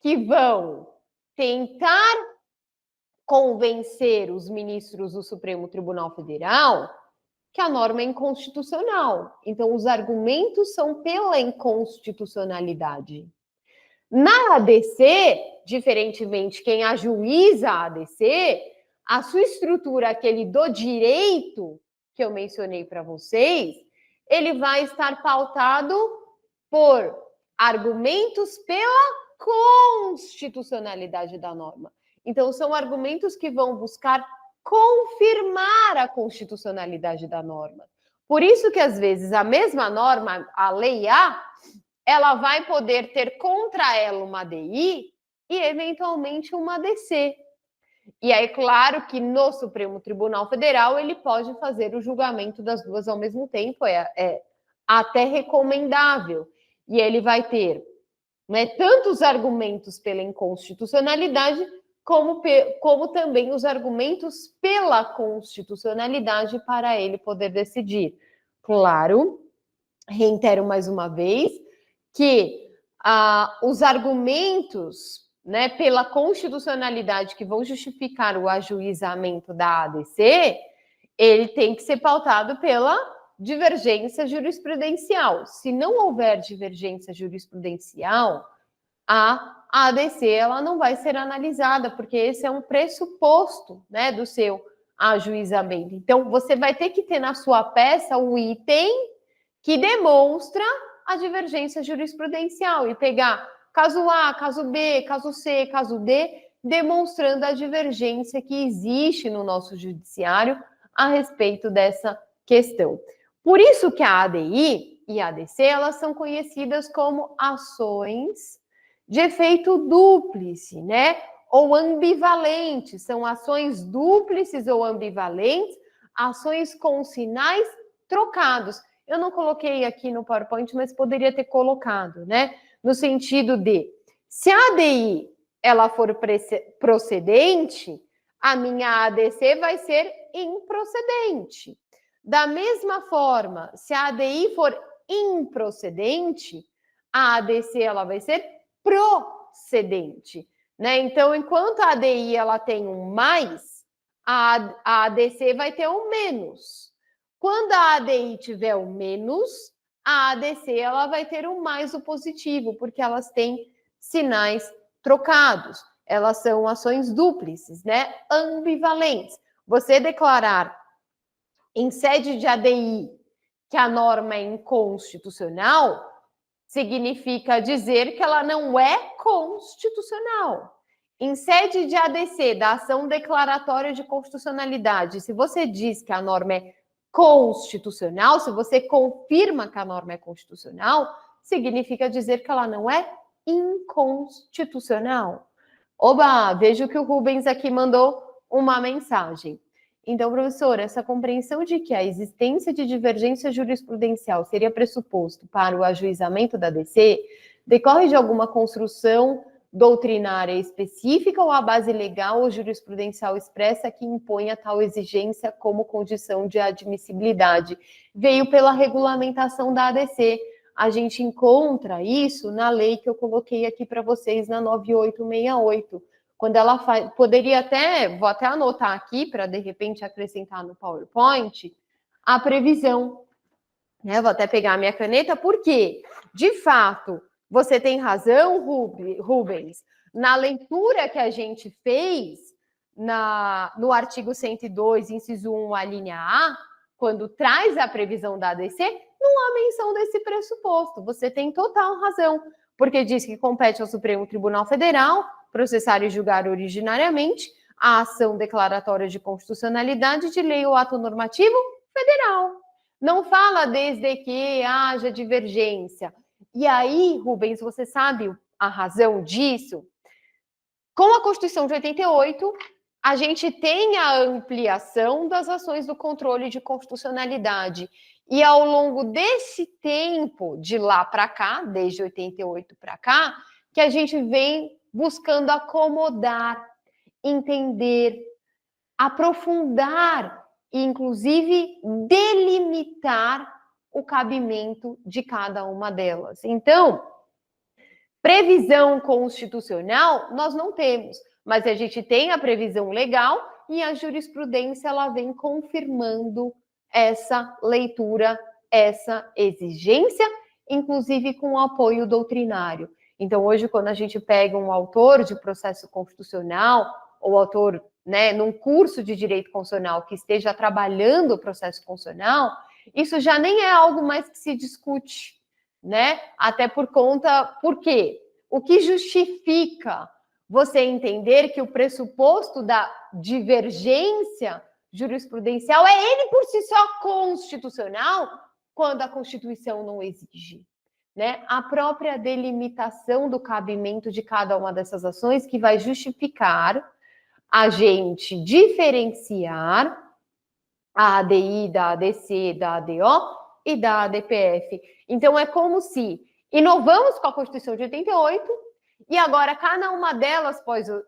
que vão tentar convencer os ministros do Supremo Tribunal Federal que a norma é inconstitucional. Então, os argumentos são pela inconstitucionalidade. Na ADC, diferentemente, quem ajuiza a ADC, a sua estrutura, aquele do direito que eu mencionei para vocês, ele vai estar pautado por argumentos pela constitucionalidade da norma. Então, são argumentos que vão buscar confirmar a constitucionalidade da norma. Por isso que, às vezes, a mesma norma, a Lei A, ela vai poder ter contra ela uma ADI e, eventualmente, uma ADC. E aí, claro que no Supremo Tribunal Federal ele pode fazer o julgamento das duas ao mesmo tempo, é até recomendável. E ele vai ter, né, tanto os argumentos pela inconstitucionalidade, como também os argumentos pela constitucionalidade para ele poder decidir. Claro, reitero mais uma vez, que os argumentos, né, pela constitucionalidade que vão justificar o ajuizamento da ADC, ele tem que ser pautado pela divergência jurisprudencial. Se não houver divergência jurisprudencial, a ADC ela não vai ser analisada, porque esse é um pressuposto, né, do seu ajuizamento. Então, você vai ter que ter na sua peça um item que demonstra a divergência jurisprudencial e pegar caso A, caso B, caso C, caso D, demonstrando a divergência que existe no nosso judiciário a respeito dessa questão. Por isso que a ADI e a ADC, elas são conhecidas como ações de efeito dúplice, né? Ou ambivalentes, são ações dúplices ou ambivalentes, ações com sinais trocados. Eu não coloquei aqui no PowerPoint, mas poderia ter colocado, né? No sentido de, se a ADI ela for procedente, a minha ADC vai ser improcedente. Da mesma forma, se a ADI for improcedente, a ADC ela vai ser procedente, né? Então, enquanto a ADI ela tem um mais, a ADC vai ter um menos. Quando a ADI tiver o menos, a ADC ela vai ter o mais o positivo, porque elas têm sinais trocados. Elas são ações dúplices, né? Ambivalentes. Você declarar em sede de ADI que a norma é inconstitucional, significa dizer que ela não é constitucional. Em sede de ADC, da ação declaratória de constitucionalidade, se você diz que a norma é constitucional, se você confirma que a norma é constitucional, significa dizer que ela não é inconstitucional. Oba, vejo que o Rubens aqui mandou uma mensagem. Então, professor, essa compreensão de que a existência de divergência jurisprudencial seria pressuposto para o ajuizamento da ADC decorre de alguma construção doutrinária específica ou a base legal ou jurisprudencial expressa que imponha tal exigência como condição de admissibilidade? Veio pela regulamentação da ADC. A gente encontra isso na lei que eu coloquei aqui para vocês, na 9868. Quando ela faz, poderia até, vou até anotar aqui para de repente acrescentar no PowerPoint a previsão, né? Vou até pegar a minha caneta, porque, de fato, você tem razão, Rubens, na leitura que a gente fez no artigo 102, inciso 1, a linha A, quando traz a previsão da ADC, não há menção desse pressuposto. Você tem total razão, porque diz que compete ao Supremo Tribunal Federal processar e julgar originariamente a ação declaratória de constitucionalidade de lei ou ato normativo federal. Não fala desde que haja divergência. E aí, Rubens, você sabe a razão disso? Com a Constituição de 88, a gente tem a ampliação das ações do controle de constitucionalidade. E ao longo desse tempo, de lá para cá, desde 88 para cá, que a gente vem buscando acomodar, entender, aprofundar e, inclusive, delimitar o cabimento de cada uma delas. Então, previsão constitucional nós não temos, mas a gente tem a previsão legal e a jurisprudência ela vem confirmando essa leitura, essa exigência, inclusive com apoio doutrinário. Então, hoje, quando a gente pega um autor de processo constitucional, ou autor, né, num curso de direito constitucional que esteja trabalhando o processo constitucional, isso já nem é algo mais que se discute, né? Até por quê? O que justifica você entender que o pressuposto da divergência jurisprudencial é ele por si só constitucional, quando a Constituição não exige, né? A própria delimitação do cabimento de cada uma dessas ações que vai justificar a gente diferenciar a ADI da ADC, da ADO e da ADPF. Então, é como se inovamos com a Constituição de 88 e agora cada uma delas,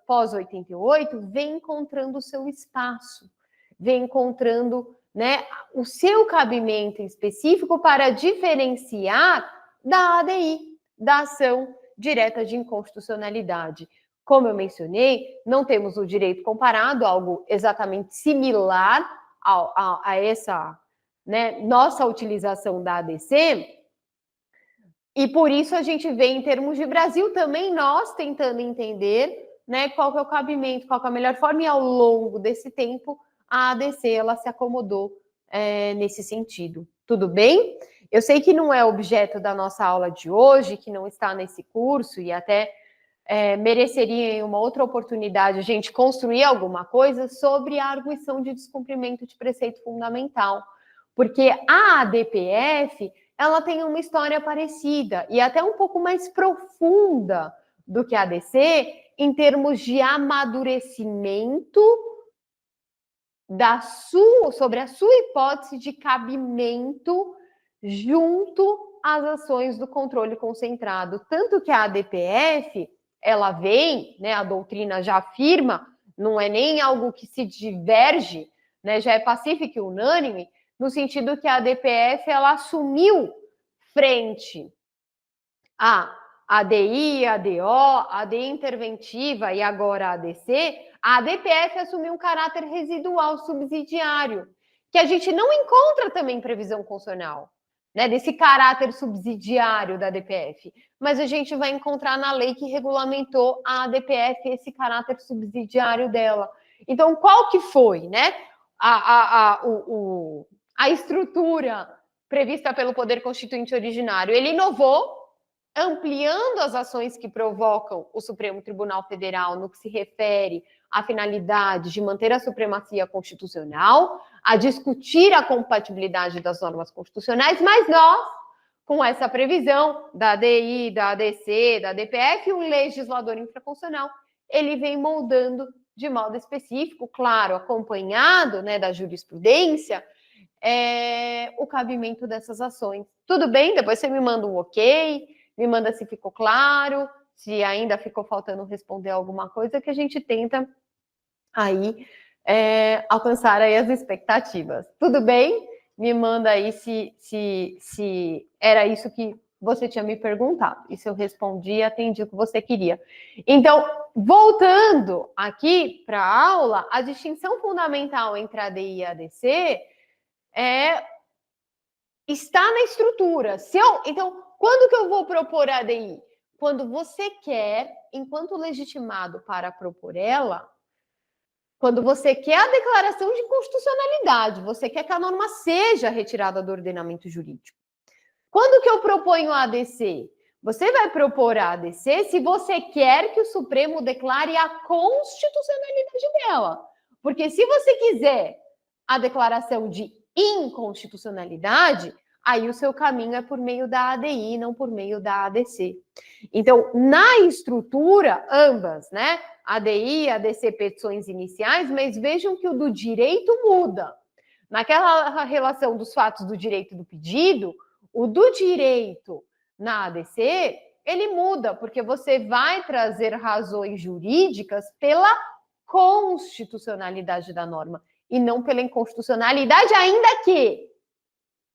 pós 88, vem encontrando o seu espaço, vem encontrando, né, o seu cabimento específico para diferenciar da ADI, da ação direta de inconstitucionalidade. Como eu mencionei, não temos o direito comparado, algo exatamente similar a essa, né, nossa utilização da ADC, e por isso a gente vê em termos de Brasil também nós tentando entender, né, qual que é o cabimento, qual que é a melhor forma, e ao longo desse tempo a ADC ela se acomodou nesse sentido. Tudo bem? Eu sei que não é objeto da nossa aula de hoje, que não está nesse curso, e até mereceria em uma outra oportunidade a gente construir alguma coisa sobre a arguição de descumprimento de preceito fundamental, porque a ADPF ela tem uma história parecida e até um pouco mais profunda do que a ADC em termos de amadurecimento sobre a sua hipótese de cabimento junto às ações do controle concentrado. Tanto que a ADPF, ela vem, né, a doutrina já afirma, não é nem algo que se diverge, né, já é pacífico e unânime, no sentido que a ADPF, ela assumiu frente a ADI, ADO, ADI interventiva e agora a ADC, a ADPF assumiu um caráter residual subsidiário, que a gente não encontra também em previsão constitucional, né, desse caráter subsidiário da ADPF, mas a gente vai encontrar na lei que regulamentou a ADPF esse caráter subsidiário dela. Então, qual que foi, né, a estrutura prevista pelo Poder Constituinte originário? Ele inovou, ampliando as ações que provocam o Supremo Tribunal Federal no que se refere à finalidade de manter a supremacia constitucional, a discutir a compatibilidade das normas constitucionais, mas nós, com essa previsão da ADI, da ADC, da ADPF, o legislador infraconstitucional, ele vem moldando de modo específico, claro, acompanhado, né, da jurisprudência, o cabimento dessas ações. Tudo bem? Depois você me manda um ok, me manda se ficou claro, se ainda ficou faltando responder alguma coisa, que a gente tenta aí alcançar aí as expectativas. Tudo bem? Me manda aí se era isso que você tinha me perguntado. E se eu respondi e atendi o que você queria. Então, voltando aqui para a aula, a distinção fundamental entre a ADI e a ADC está na estrutura. Então, quando que eu vou propor a ADI? Quando você quer, enquanto legitimado para propor ela, quando você quer a declaração de inconstitucionalidade, você quer que a norma seja retirada do ordenamento jurídico. Quando que eu proponho a ADC? Você vai propor a ADC se você quer que o Supremo declare a constitucionalidade dela. Porque se você quiser a declaração de inconstitucionalidade, aí o seu caminho é por meio da ADI, não por meio da ADC. Então, na estrutura, ambas, né? ADI e ADC petições iniciais, mas vejam que o do direito muda. Naquela relação dos fatos do direito do pedido, o do direito na ADC, ele muda, porque você vai trazer razões jurídicas pela constitucionalidade da norma e não pela inconstitucionalidade, ainda que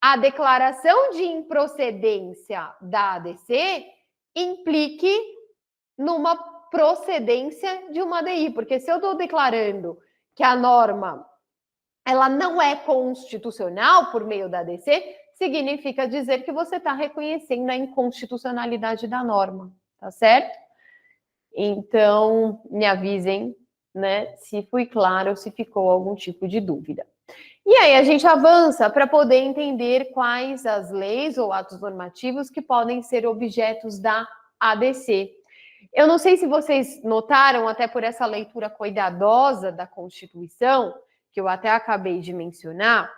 a declaração de improcedência da ADC implique numa procedência de uma ADI, porque se eu estou declarando que a norma ela não é constitucional por meio da ADC, significa dizer que você está reconhecendo a inconstitucionalidade da norma, tá certo? Então, me avisem, né, se fui claro ou se ficou algum tipo de dúvida. E aí a gente avança para poder entender quais as leis ou atos normativos que podem ser objetos da ADC. Eu não sei se vocês notaram, até por essa leitura cuidadosa da Constituição, que eu até acabei de mencionar,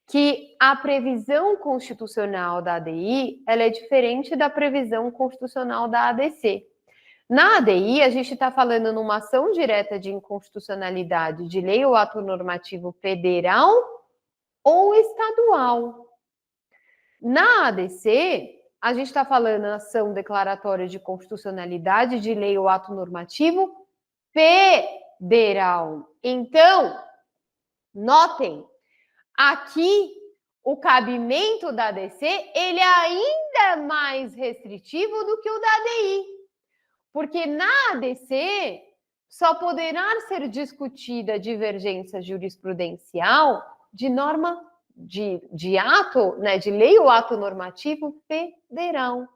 que a previsão constitucional da ADI ela é diferente da previsão constitucional da ADC. Na ADI, a gente está falando numa ação direta de inconstitucionalidade de lei ou ato normativo federal ou estadual. Na ADC, a gente está falando em ação declaratória de constitucionalidade de lei ou ato normativo federal. Então, notem, aqui o cabimento da ADC ele é ainda mais restritivo do que o da ADI. Porque na ADC só poderá ser discutida divergência jurisprudencial de norma de ato, né, de lei ou ato normativo federal.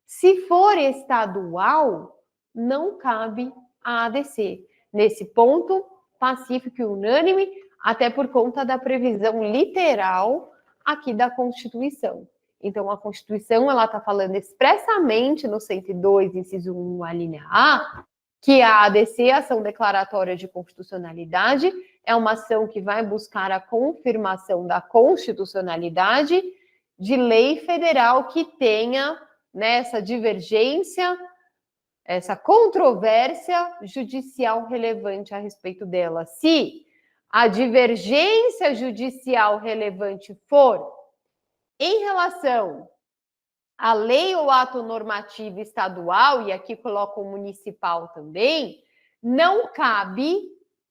Se for estadual, não cabe a ADC. Nesse ponto, pacífico e unânime, até por conta da previsão literal aqui da Constituição. Então, a Constituição, ela está falando expressamente no 102, inciso 1, a linha A, que a ADC, ação declaratória de constitucionalidade, é uma ação que vai buscar a confirmação da constitucionalidade de lei federal que tenha, né, essa divergência, essa controvérsia judicial relevante a respeito dela. Se a divergência judicial relevante for Em relação à lei ou ato normativo estadual, e aqui coloco o municipal também, não cabe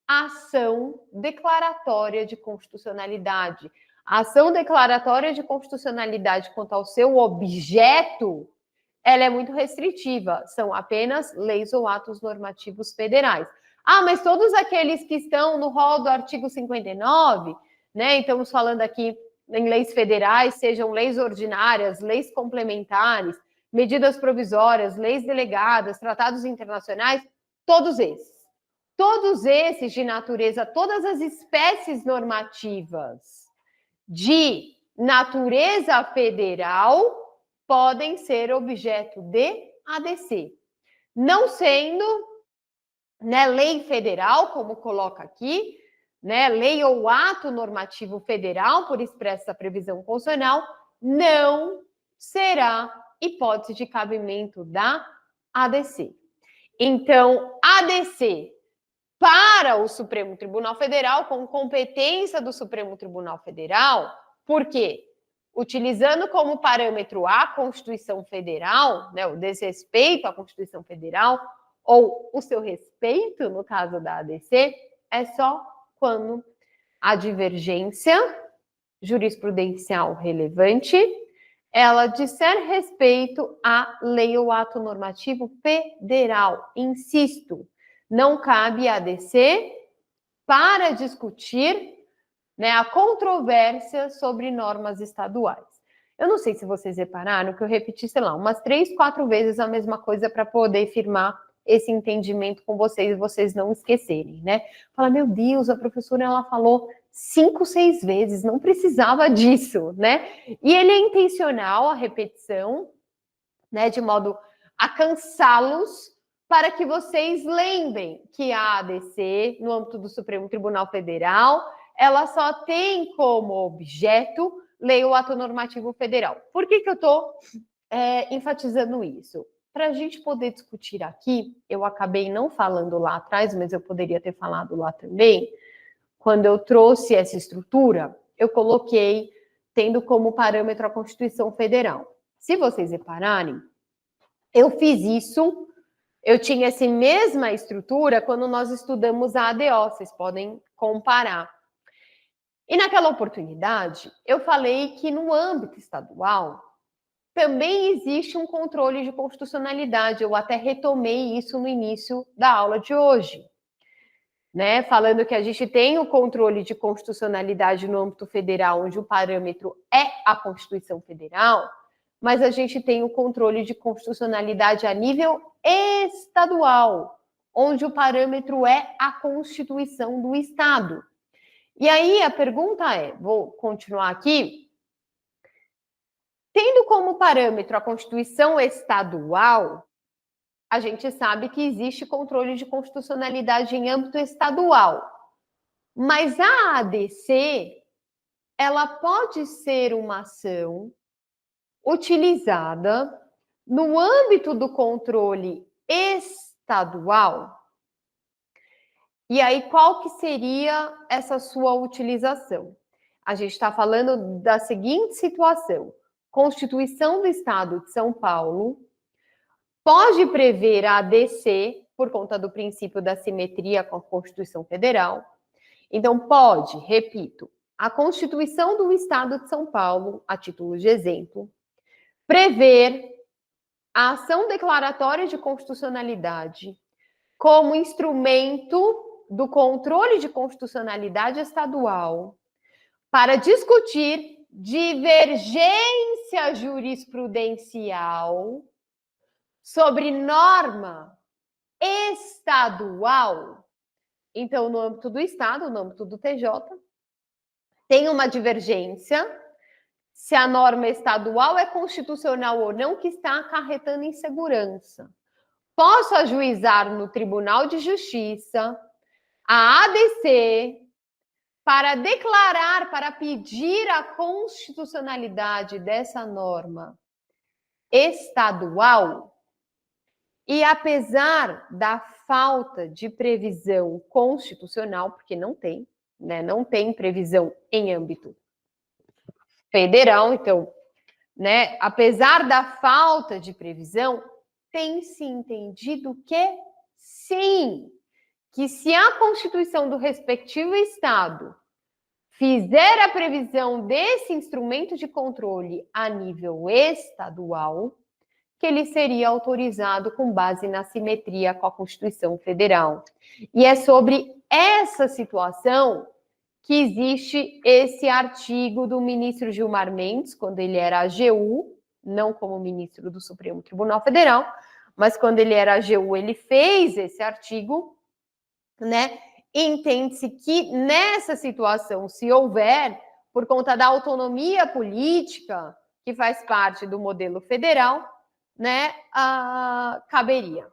ação declaratória de constitucionalidade. A ação declaratória de constitucionalidade quanto ao seu objeto, ela é muito restritiva, são apenas leis ou atos normativos federais. Ah, mas todos aqueles que estão no rol do artigo 59, né? Então, estamos falando aqui em leis federais, sejam leis ordinárias, leis complementares, medidas provisórias, leis delegadas, tratados internacionais, todos esses. Todos esses de natureza, todas as espécies normativas de natureza federal podem ser objeto de ADC. Não sendo, né, lei federal, como coloca aqui, né, lei ou ato normativo federal, por expressa previsão constitucional, não será hipótese de cabimento da ADC. Então, ADC para o Supremo Tribunal Federal, com competência do Supremo Tribunal Federal, por quê? Utilizando como parâmetro a Constituição Federal, né, o desrespeito à Constituição Federal, ou o seu respeito, no caso da ADC, é só quando a divergência jurisprudencial relevante, ela disser respeito à lei ou ato normativo federal. Insisto, não cabe a ADC para discutir, né, a controvérsia sobre normas estaduais. Eu não sei se vocês repararam que eu repeti, sei lá, umas 3, 4 vezes a mesma coisa para poder firmar esse entendimento com vocês e vocês não esquecerem, né? Fala, meu Deus, a professora ela falou 5, 6 vezes, não precisava disso, né? E ele é intencional, a repetição, né, de modo a cansá-los para que vocês lembrem que a ADC, no âmbito do Supremo Tribunal Federal, ela só tem como objeto lei ou ato normativo federal. Por que eu estou enfatizando isso? Para a gente poder discutir aqui, eu acabei não falando lá atrás, mas eu poderia ter falado lá também, quando eu trouxe essa estrutura, eu coloquei tendo como parâmetro a Constituição Federal. Se vocês repararem, eu fiz isso, eu tinha essa mesma estrutura quando nós estudamos a ADO, vocês podem comparar. E naquela oportunidade, eu falei que no âmbito estadual também existe um controle de constitucionalidade. Eu até retomei isso no início da aula de hoje, né? Falando que a gente tem o controle de constitucionalidade no âmbito federal, onde o parâmetro é a Constituição Federal, mas a gente tem o controle de constitucionalidade a nível estadual, onde o parâmetro é a Constituição do Estado. E aí a pergunta é, vou continuar aqui, tendo como parâmetro a Constituição estadual, a gente sabe que existe controle de constitucionalidade em âmbito estadual. Mas a ADC, ela pode ser uma ação utilizada no âmbito do controle estadual. E aí, qual que seria essa sua utilização? A gente está falando da seguinte situação. Constituição do Estado de São Paulo pode prever a ADC, por conta do princípio da simetria com a Constituição Federal. Então, pode, repito, a Constituição do Estado de São Paulo, a título de exemplo, prever a ação declaratória de constitucionalidade como instrumento do controle de constitucionalidade estadual para discutir divergência jurisprudencial sobre norma estadual. Então, no âmbito do Estado, no âmbito do TJ, tem uma divergência se a norma estadual é constitucional ou não, que está acarretando insegurança. Posso ajuizar no Tribunal de Justiça a ADC para declarar, para pedir a constitucionalidade dessa norma estadual. E apesar da falta de previsão constitucional, porque não tem, né? Não tem previsão em âmbito federal, então né, apesar da falta de previsão, tem se entendido que sim, que se a Constituição do respectivo Estado fizer a previsão desse instrumento de controle a nível estadual, que ele seria autorizado com base na simetria com a Constituição Federal. E é sobre essa situação que existe esse artigo do ministro Gilmar Mendes, quando ele era AGU, não como ministro do Supremo Tribunal Federal, mas quando ele era AGU, ele fez esse artigo, né? Entende-se que nessa situação, se houver, por conta da autonomia política, que faz parte do modelo federal, né, caberia.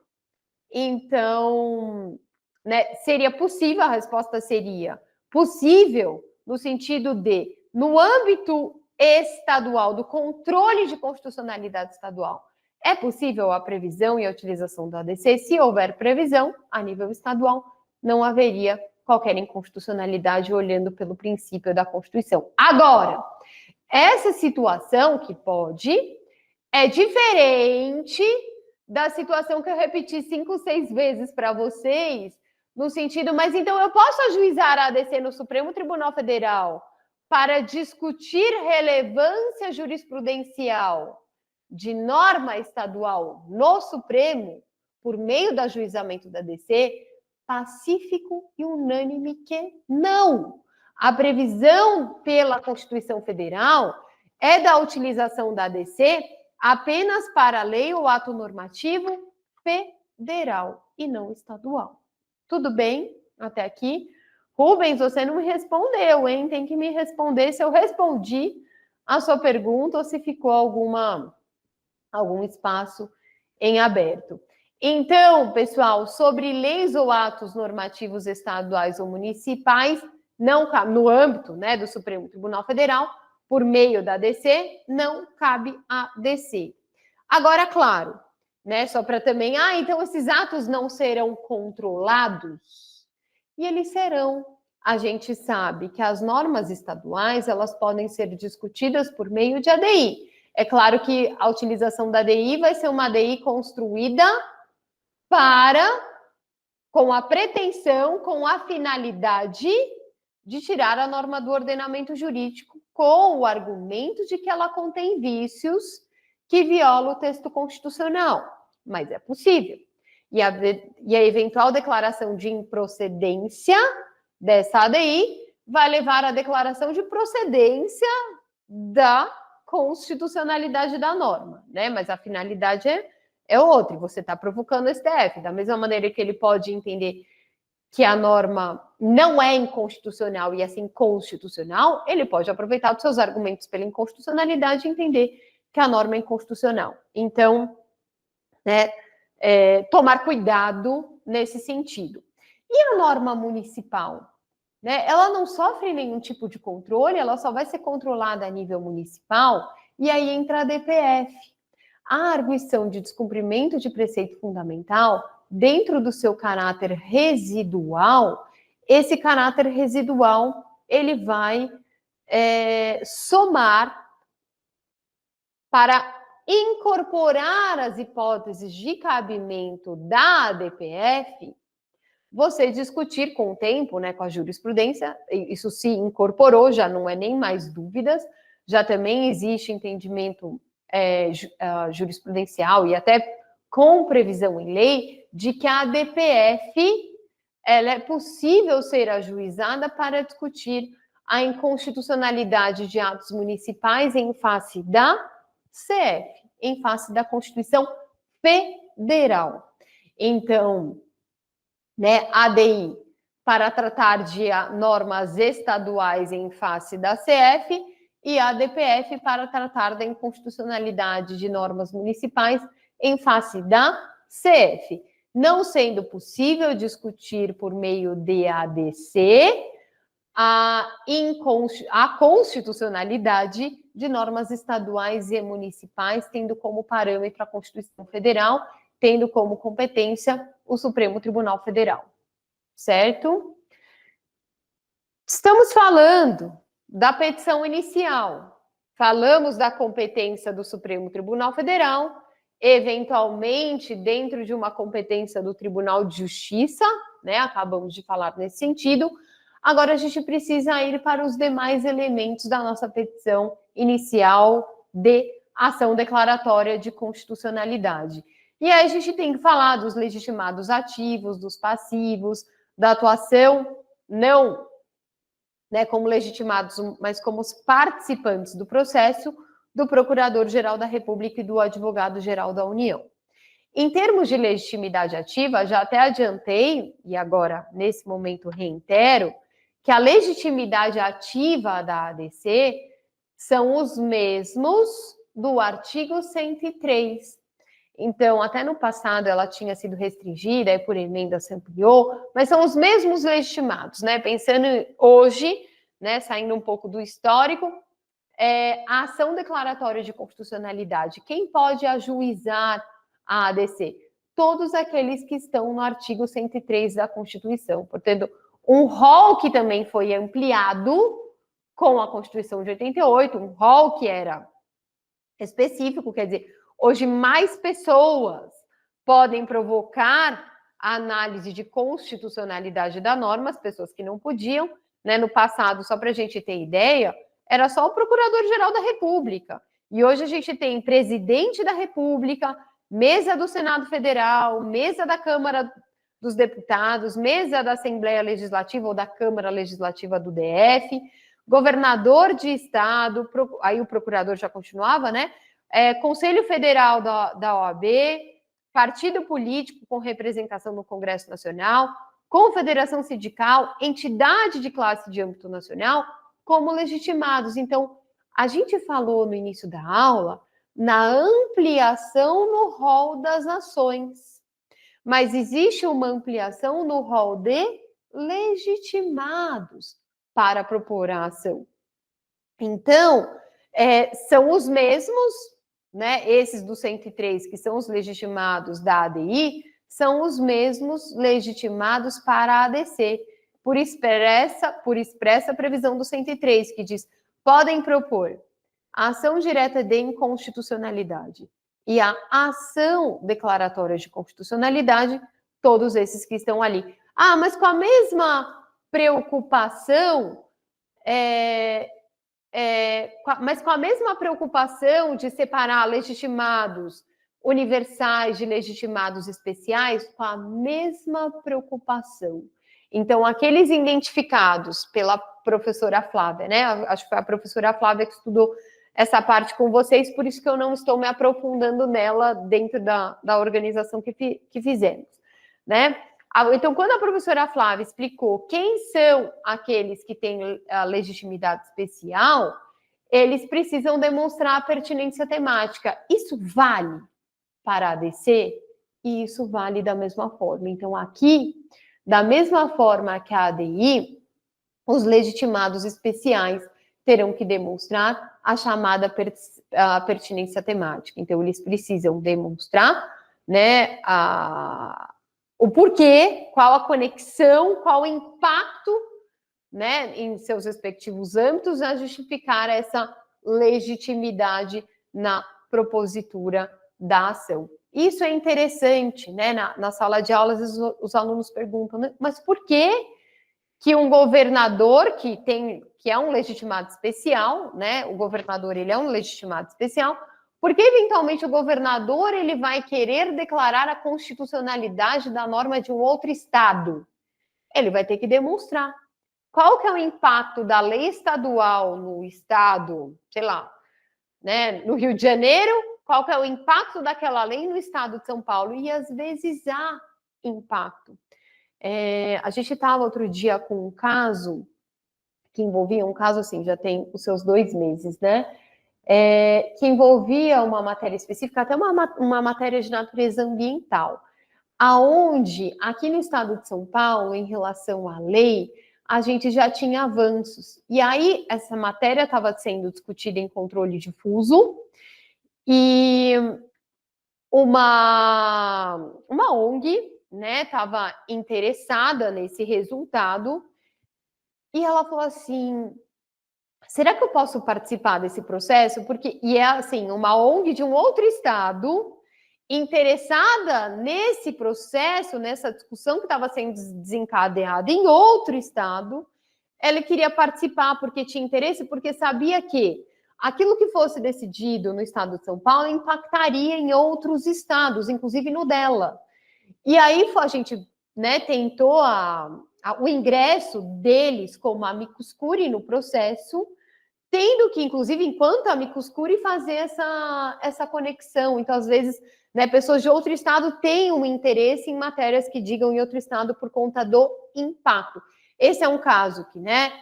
Então, né, seria possível, a resposta seria possível no sentido de, no âmbito estadual, do controle de constitucionalidade estadual, é possível a previsão e a utilização do ADC. Se houver previsão a nível estadual, não haveria qualquer inconstitucionalidade olhando pelo princípio da Constituição. Agora, essa situação que pode é diferente da situação que eu repeti 5, 6 vezes para vocês, no sentido, mas então eu posso ajuizar a ADC no Supremo Tribunal Federal para discutir relevância jurisprudencial de norma estadual no Supremo, por meio do ajuizamento da ADC? Pacífico e unânime que não. A previsão pela Constituição Federal é da utilização da ADC apenas para a lei ou ato normativo federal e não estadual. Tudo bem até aqui? Rubens, você não me respondeu, hein? Tem que me responder se eu respondi a sua pergunta ou se ficou algum espaço em aberto. Então, pessoal, sobre leis ou atos normativos estaduais ou municipais, não no âmbito, né, do Supremo Tribunal Federal, por meio da ADC, não cabe a ADC. Agora, claro, né, só para também, então esses atos não serão controlados? E eles serão. A gente sabe que as normas estaduais, elas podem ser discutidas por meio de ADI. É claro que a utilização da ADI vai ser uma ADI construída com a pretensão, com a finalidade de tirar a norma do ordenamento jurídico com o argumento de que ela contém vícios que violam o texto constitucional. Mas é possível. E a eventual declaração de improcedência dessa ADI vai levar à declaração de procedência da constitucionalidade da norma, né? Mas a finalidade é outra, e você está provocando o STF. Da mesma maneira que ele pode entender que a norma não é inconstitucional e assim constitucional, ele pode aproveitar os seus argumentos pela inconstitucionalidade e entender que a norma é inconstitucional. Então, né, tomar cuidado nesse sentido. E a norma municipal? Né, ela não sofre nenhum tipo de controle, ela só vai ser controlada a nível municipal, e aí entra a DPF. A arguição de descumprimento de preceito fundamental, dentro do seu caráter residual, esse caráter residual, ele vai somar para incorporar as hipóteses de cabimento da DPF, você discutir com o tempo, né, com a jurisprudência, isso se incorporou, já não é nem mais dúvidas, já também existe entendimento jurisprudencial e até com previsão em lei de que a DPF ela é possível ser ajuizada para discutir a inconstitucionalidade de atos municipais em face da CF, em face da Constituição Federal. Então, né, ADI para tratar de normas estaduais em face da CF e a DPF para tratar da inconstitucionalidade de normas municipais em face da CF, não sendo possível discutir por meio de ADC a constitucionalidade de normas estaduais e municipais, tendo como parâmetro a Constituição Federal, tendo como competência o Supremo Tribunal Federal, certo? Estamos falando da petição inicial, falamos da competência do Supremo Tribunal Federal, eventualmente dentro de uma competência do Tribunal de Justiça, né? Acabamos de falar nesse sentido. Agora a gente precisa ir para os demais elementos da nossa petição inicial de ação declaratória de constitucionalidade. E aí a gente tem que falar dos legitimados ativos, dos passivos, da atuação não, né, como legitimados, mas como os participantes do processo do Procurador-Geral da República e do Advogado-Geral da União. Em termos de legitimidade ativa, já até adiantei, e agora, nesse momento, reitero, que a legitimidade ativa da ADC são os mesmos do artigo 103. Então, até no passado ela tinha sido restringida, e por emenda se ampliou, mas são os mesmos legitimados, né? Pensando hoje, né, saindo um pouco do histórico, a ação declaratória de constitucionalidade, quem pode ajuizar a ADC? Todos aqueles que estão no artigo 103 da Constituição. Portanto, um rol que também foi ampliado com a Constituição de 88, um rol que era específico, quer dizer, hoje mais pessoas podem provocar a análise de constitucionalidade da norma, as pessoas que não podiam, né? No passado, só para a gente ter ideia, era só o Procurador-Geral da República. E hoje a gente tem presidente da República, mesa do Senado Federal, mesa da Câmara dos Deputados, mesa da Assembleia Legislativa ou da Câmara Legislativa do DF, governador de estado, aí o procurador já continuava, né? Conselho Federal da OAB, partido político com representação no Congresso Nacional, confederação sindical, entidade de classe de âmbito nacional, como legitimados. Então, a gente falou no início da aula na ampliação no rol das nações, mas existe uma ampliação no rol de legitimados para propor a ação. Então, são os mesmos, né? Esses do 103, que são os legitimados da ADI, são os mesmos legitimados para a ADC, por expressa previsão do 103, que diz: podem propor a ação direta de inconstitucionalidade e a ação declaratória de constitucionalidade, todos esses que estão ali. Ah, mas com a mesma preocupação, mas com a mesma preocupação de separar legitimados universais de legitimados especiais, com a mesma preocupação. Então, aqueles identificados pela professora Flávia, né? Acho que foi a professora Flávia que estudou essa parte com vocês, por isso que eu não estou me aprofundando nela dentro da organização que fizemos, né? Então, quando a professora Flávia explicou quem são aqueles que têm a legitimidade especial, eles precisam demonstrar a pertinência temática. Isso vale para a ADC? E isso vale da mesma forma. Então, aqui, da mesma forma que a ADI, os legitimados especiais terão que demonstrar a chamada pertinência temática. Então, eles precisam demonstrar, né, o porquê, qual a conexão, qual o impacto, né, em seus respectivos âmbitos a justificar essa legitimidade na propositura da ação. Isso é interessante, né? Na sala de aula, às vezes os alunos perguntam, né, mas por que um governador que é um legitimado especial, né? O governador, ele é um legitimado especial, porque eventualmente o governador ele vai querer declarar a constitucionalidade da norma de um outro estado. Ele vai ter que demonstrar qual que é o impacto da lei estadual no estado, sei lá, né, no Rio de Janeiro, qual que é o impacto daquela lei no estado de São Paulo, e às vezes há impacto. A gente estava outro dia com um caso que envolvia, um caso assim, já tem os seus 2 meses, né, que envolvia uma matéria específica, até uma matéria de natureza ambiental, aonde, aqui no estado de São Paulo, em relação à lei, a gente já tinha avanços. E aí, essa matéria estava sendo discutida em controle difuso, e uma ONG, né, estava interessada nesse resultado, e ela falou assim: será que eu posso participar desse processo? Porque, e é assim, uma ONG de um outro estado interessada nesse processo, nessa discussão que estava sendo desencadeada em outro estado, ela queria participar porque tinha interesse, porque sabia que aquilo que fosse decidido no estado de São Paulo impactaria em outros estados, inclusive no dela. E aí a gente, né, tentou o ingresso deles como amicus curiae no processo, tendo que, inclusive, enquanto amicus curiae, fazer essa conexão. Então, às vezes, né, pessoas de outro estado têm um interesse em matérias que digam em outro estado por conta do impacto. Esse é um caso que, né,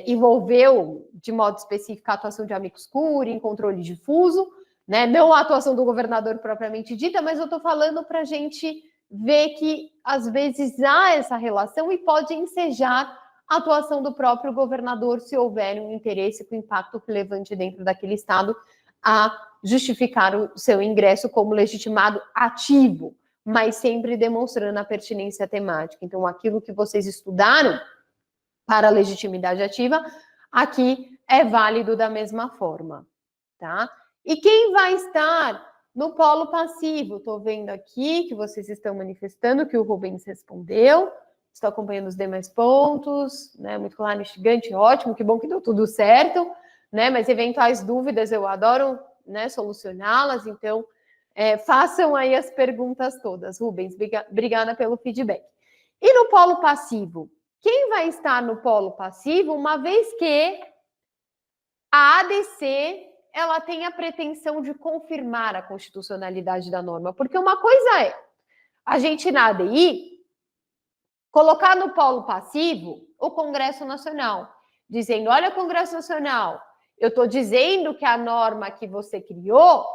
envolveu, de modo específico, a atuação de amicus curiae em controle difuso, né, não a atuação do governador propriamente dita, mas eu estou falando para a gente ver que, às vezes, há essa relação e pode ensejar a atuação do próprio governador, se houver um interesse com impacto relevante dentro daquele estado, a justificar o seu ingresso como legitimado ativo, mas sempre demonstrando a pertinência temática. Então, aquilo que vocês estudaram para a legitimidade ativa, aqui é válido da mesma forma, tá? E quem vai estar no polo passivo? Estou vendo aqui que vocês estão manifestando, que o Rubens respondeu. Estou acompanhando os demais pontos, né? Muito claro, instigante, ótimo, que bom que deu tudo certo, né? Mas eventuais dúvidas eu adoro, né, solucioná-las, então façam aí as perguntas todas. Rubens, obrigada pelo feedback. E no polo passivo? Quem vai estar no polo passivo, uma vez que a ADC ela tem a pretensão de confirmar a constitucionalidade da norma? Porque uma coisa é a gente na ADI colocar no polo passivo o Congresso Nacional, dizendo, olha, Congresso Nacional, eu estou dizendo que a norma que você criou,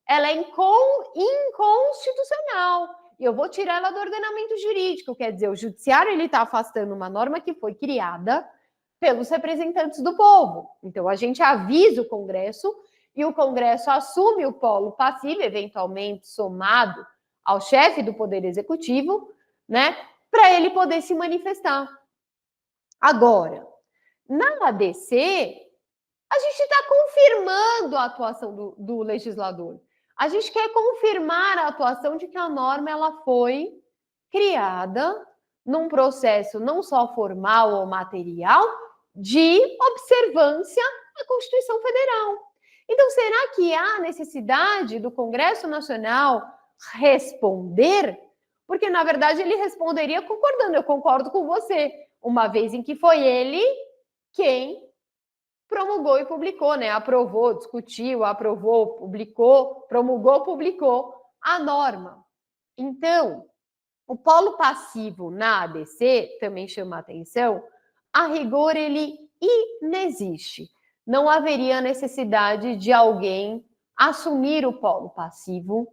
ela é inconstitucional, e eu vou tirar ela do ordenamento jurídico, quer dizer, o judiciário ele está afastando uma norma que foi criada pelos representantes do povo. Então, a gente avisa o Congresso, e o Congresso assume o polo passivo, eventualmente somado ao chefe do Poder Executivo, né, para ele poder se manifestar. Agora, na ADC, a gente está confirmando a atuação do legislador. A gente quer confirmar a atuação de que a norma ela foi criada num processo não só formal ou material de observância à Constituição Federal. Então, será que há necessidade do Congresso Nacional responder? Porque, na verdade, ele responderia concordando. Eu concordo com você, uma vez em que foi ele quem promulgou e publicou, né? Aprovou, discutiu, aprovou, publicou, promulgou, publicou a norma. Então, o polo passivo na ADC também chama a atenção. A rigor, ele inexiste. Não haveria necessidade de alguém assumir o polo passivo.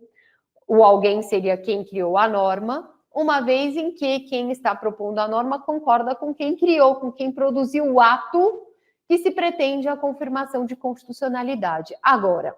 O alguém seria quem criou a norma, uma vez em que quem está propondo a norma concorda com quem criou, com quem produziu o ato que se pretende a confirmação de constitucionalidade. Agora,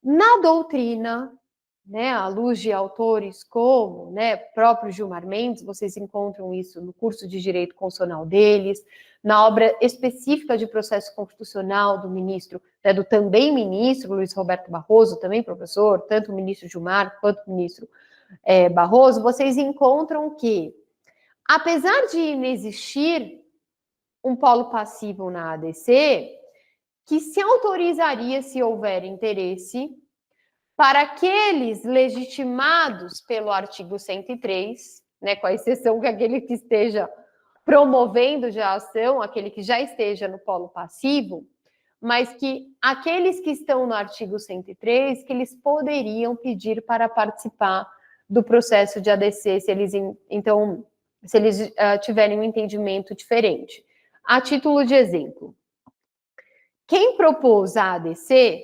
na doutrina, né, à luz de autores como, né, próprio Gilmar Mendes, vocês encontram isso no curso de Direito Constitucional deles, na obra específica de processo constitucional do ministro, né, do também ministro Luiz Roberto Barroso, também professor, tanto o ministro Gilmar quanto o ministro Barroso, vocês encontram que, apesar de inexistir um polo passivo na ADC, que se autorizaria, se houver interesse, para aqueles legitimados pelo artigo 103, né, com a exceção que aquele que esteja promovendo já a ação, aquele que já esteja no polo passivo, mas que aqueles que estão no artigo 103, que eles poderiam pedir para participar do processo de ADC, se eles, então, se eles tiverem um entendimento diferente. A título de exemplo, quem propôs a ADC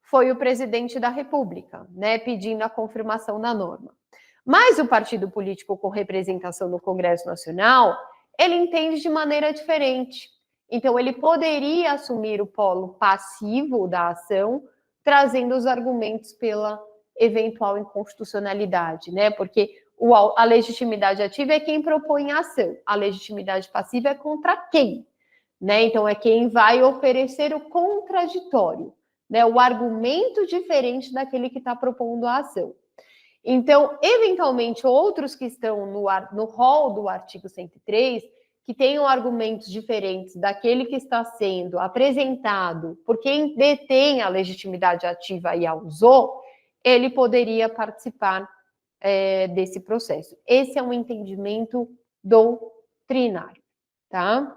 foi o presidente da República, né, pedindo a confirmação da norma. Mas o partido político com representação no Congresso Nacional, ele entende de maneira diferente. Então, ele poderia assumir o polo passivo da ação, trazendo os argumentos pela eventual inconstitucionalidade, né? Porque a legitimidade ativa é quem propõe a ação, a legitimidade passiva é contra quem? né? Então, é quem vai oferecer o contraditório, né? O argumento diferente daquele que está propondo a ação. Então, eventualmente, outros que estão no rol do artigo 103, que tenham argumentos diferentes daquele que está sendo apresentado por quem detém a legitimidade ativa e a usou, ele poderia participar desse processo. Esse é um entendimento doutrinário, tá?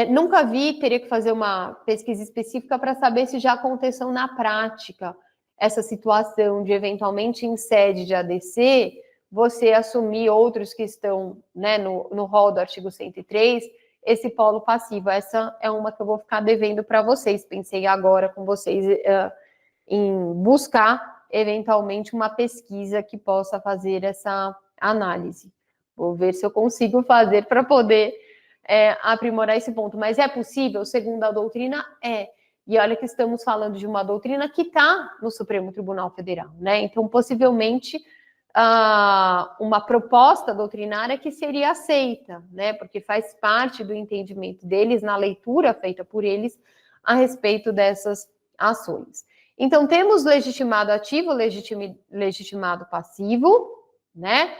Nunca vi, teria que fazer uma pesquisa específica para saber se já aconteceu na prática essa situação de, eventualmente, em sede de ADC, você assumir outros que estão, né, no rol do artigo 103, esse polo passivo. Essa é uma que eu vou ficar devendo para vocês. Pensei agora com vocês em buscar, eventualmente, uma pesquisa que possa fazer essa análise. Vou ver se eu consigo fazer para poder aprimorar esse ponto. Mas é possível, segundo a doutrina, é. E olha que estamos falando de uma doutrina que está no Supremo Tribunal Federal, né? Então, possivelmente, uma proposta doutrinária que seria aceita, né? Porque faz parte do entendimento deles, na leitura feita por eles, a respeito dessas ações. Então, temos legitimado ativo, legitimado passivo, né?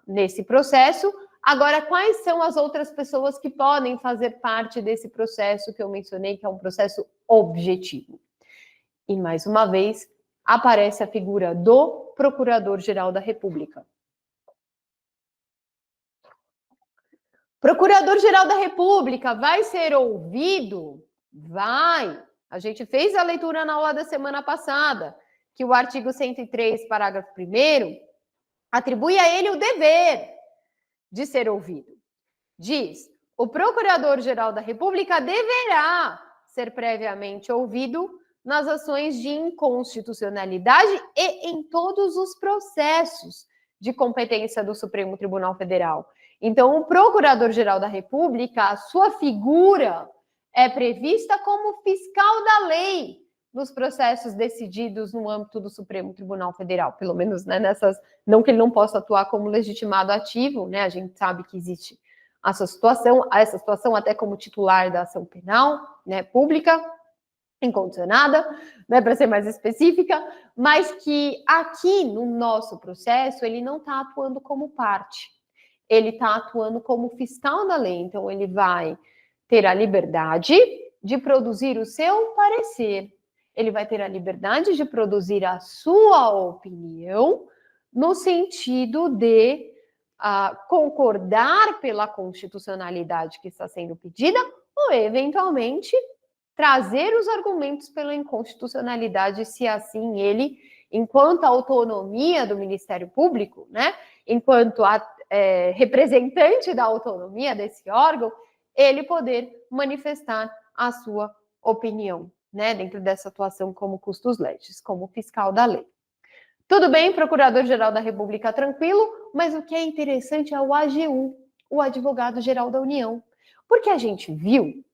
Nesse processo. Agora, quais são as outras pessoas que podem fazer parte desse processo que eu mencionei, que é um processo objetivo? E, mais uma vez, aparece a figura do Procurador-Geral da República. Procurador-Geral da República vai ser ouvido? Vai! A gente fez a leitura na aula da semana passada, que o artigo 103, parágrafo 1º, atribui a ele o dever de ser ouvido. Diz, o Procurador-Geral da República deverá ser previamente ouvido nas ações de inconstitucionalidade e em todos os processos de competência do Supremo Tribunal Federal. Então, o Procurador-Geral da República, a sua figura é prevista como fiscal da lei nos processos decididos no âmbito do Supremo Tribunal Federal, pelo menos, né, não que ele não possa atuar como legitimado ativo, né, a gente sabe que existe essa situação até como titular da ação penal, né, pública, incondicionada, né, para ser mais específica, mas que aqui no nosso processo ele não está atuando como parte, ele está atuando como fiscal da lei, então ele vai ter a liberdade de produzir o seu parecer, ele vai ter a liberdade de produzir a sua opinião no sentido de concordar pela constitucionalidade que está sendo pedida ou, eventualmente, trazer os argumentos pela inconstitucionalidade, se assim ele, enquanto autonomia do Ministério Público, né, enquanto representante da autonomia desse órgão, ele poder manifestar a sua opinião, né, dentro dessa atuação como custos legis, como fiscal da lei. Tudo bem, Procurador-Geral da República, tranquilo, mas o que é interessante é o AGU, o Advogado-Geral da União. Porque a gente viu,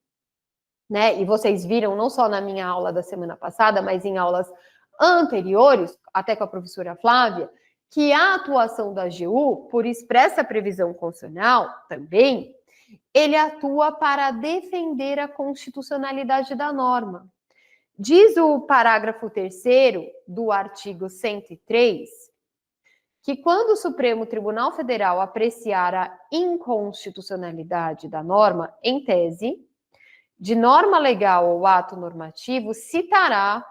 né, e vocês viram não só na minha aula da semana passada, mas em aulas anteriores, até com a professora Flávia, que a atuação do AGU, por expressa previsão constitucional também, ele atua para defender a constitucionalidade da norma. Diz o parágrafo 3º do artigo 103 que quando o Supremo Tribunal Federal apreciar a inconstitucionalidade da norma, em tese, de norma legal ou ato normativo, citará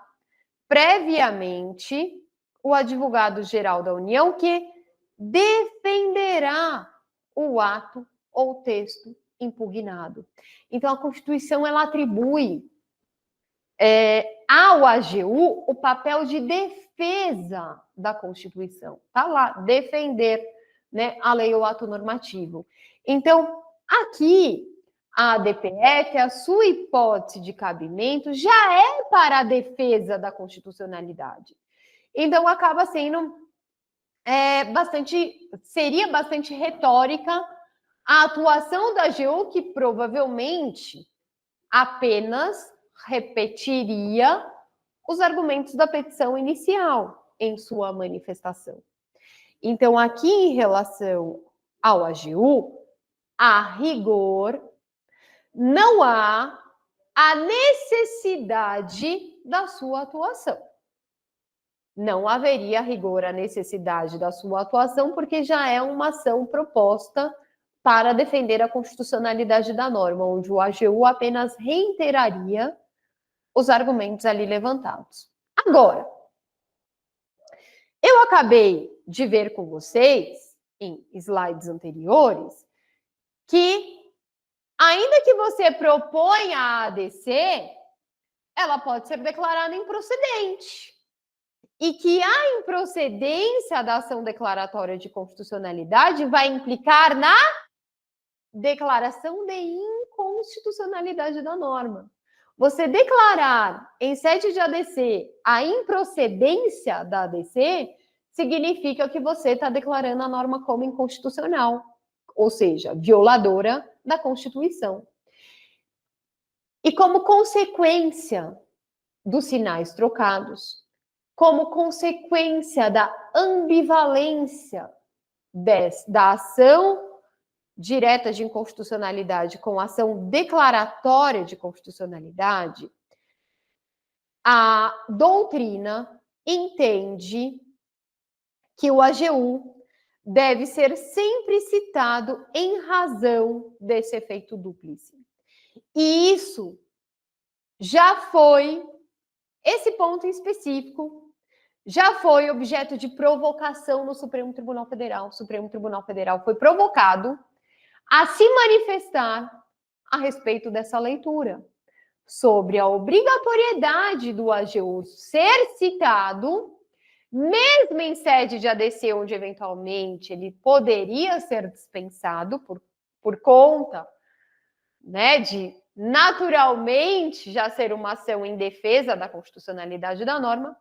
previamente o advogado-geral da União que defenderá o ato ou texto impugnado. Então, a Constituição, ela atribui ao AGU o papel de defesa da Constituição. Está lá, defender, né, a lei ou ato normativo. Então, aqui, a ADPF, a sua hipótese de cabimento já é para a defesa da constitucionalidade. Então, acaba sendo seria bastante retórica a atuação da AGU, que provavelmente apenas repetiria os argumentos da petição inicial em sua manifestação. Então, aqui em relação ao AGU, a rigor, não há a necessidade da sua atuação. Não haveria rigor a necessidade da sua atuação, porque já é uma ação proposta para defender a constitucionalidade da norma, onde o AGU apenas reiteraria os argumentos ali levantados. Agora, eu acabei de ver com vocês, em slides anteriores, que ainda que você proponha a ADC, ela pode ser declarada improcedente. E que a improcedência da ação declaratória de constitucionalidade vai implicar na declaração de inconstitucionalidade da norma. Você declarar em sede de ADC a improcedência da ADC significa que você está declarando a norma como inconstitucional, ou seja, violadora da Constituição. E como consequência dos sinais trocados, como consequência da ambivalência da ação direta de inconstitucionalidade com a ação declaratória de constitucionalidade, a doutrina entende que o AGU deve ser sempre citado em razão desse efeito dúplice. E isso já foi, esse ponto em específico, já foi objeto de provocação no Supremo Tribunal Federal. O Supremo Tribunal Federal foi provocado a se manifestar a respeito dessa leitura, sobre a obrigatoriedade do AGU ser citado, mesmo em sede de ADC, onde eventualmente ele poderia ser dispensado por conta, né, de naturalmente já ser uma ação em defesa da constitucionalidade da norma,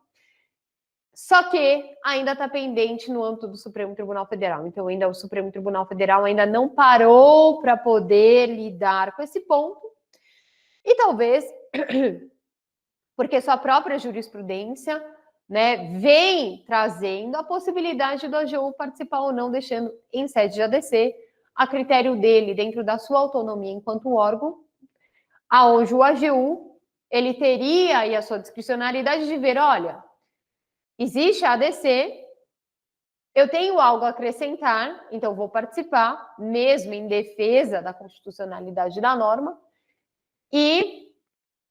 só que ainda está pendente no âmbito do Supremo Tribunal Federal. Então, ainda o Supremo Tribunal Federal ainda não parou para poder lidar com esse ponto. E talvez porque sua própria jurisprudência, né, vem trazendo a possibilidade do AGU participar ou não, deixando em sede de ADC, a critério dele, dentro da sua autonomia enquanto órgão, aonde o AGU ele teria aí a sua discricionariedade de ver, olha, existe a ADC, eu tenho algo a acrescentar, então vou participar, mesmo em defesa da constitucionalidade da norma,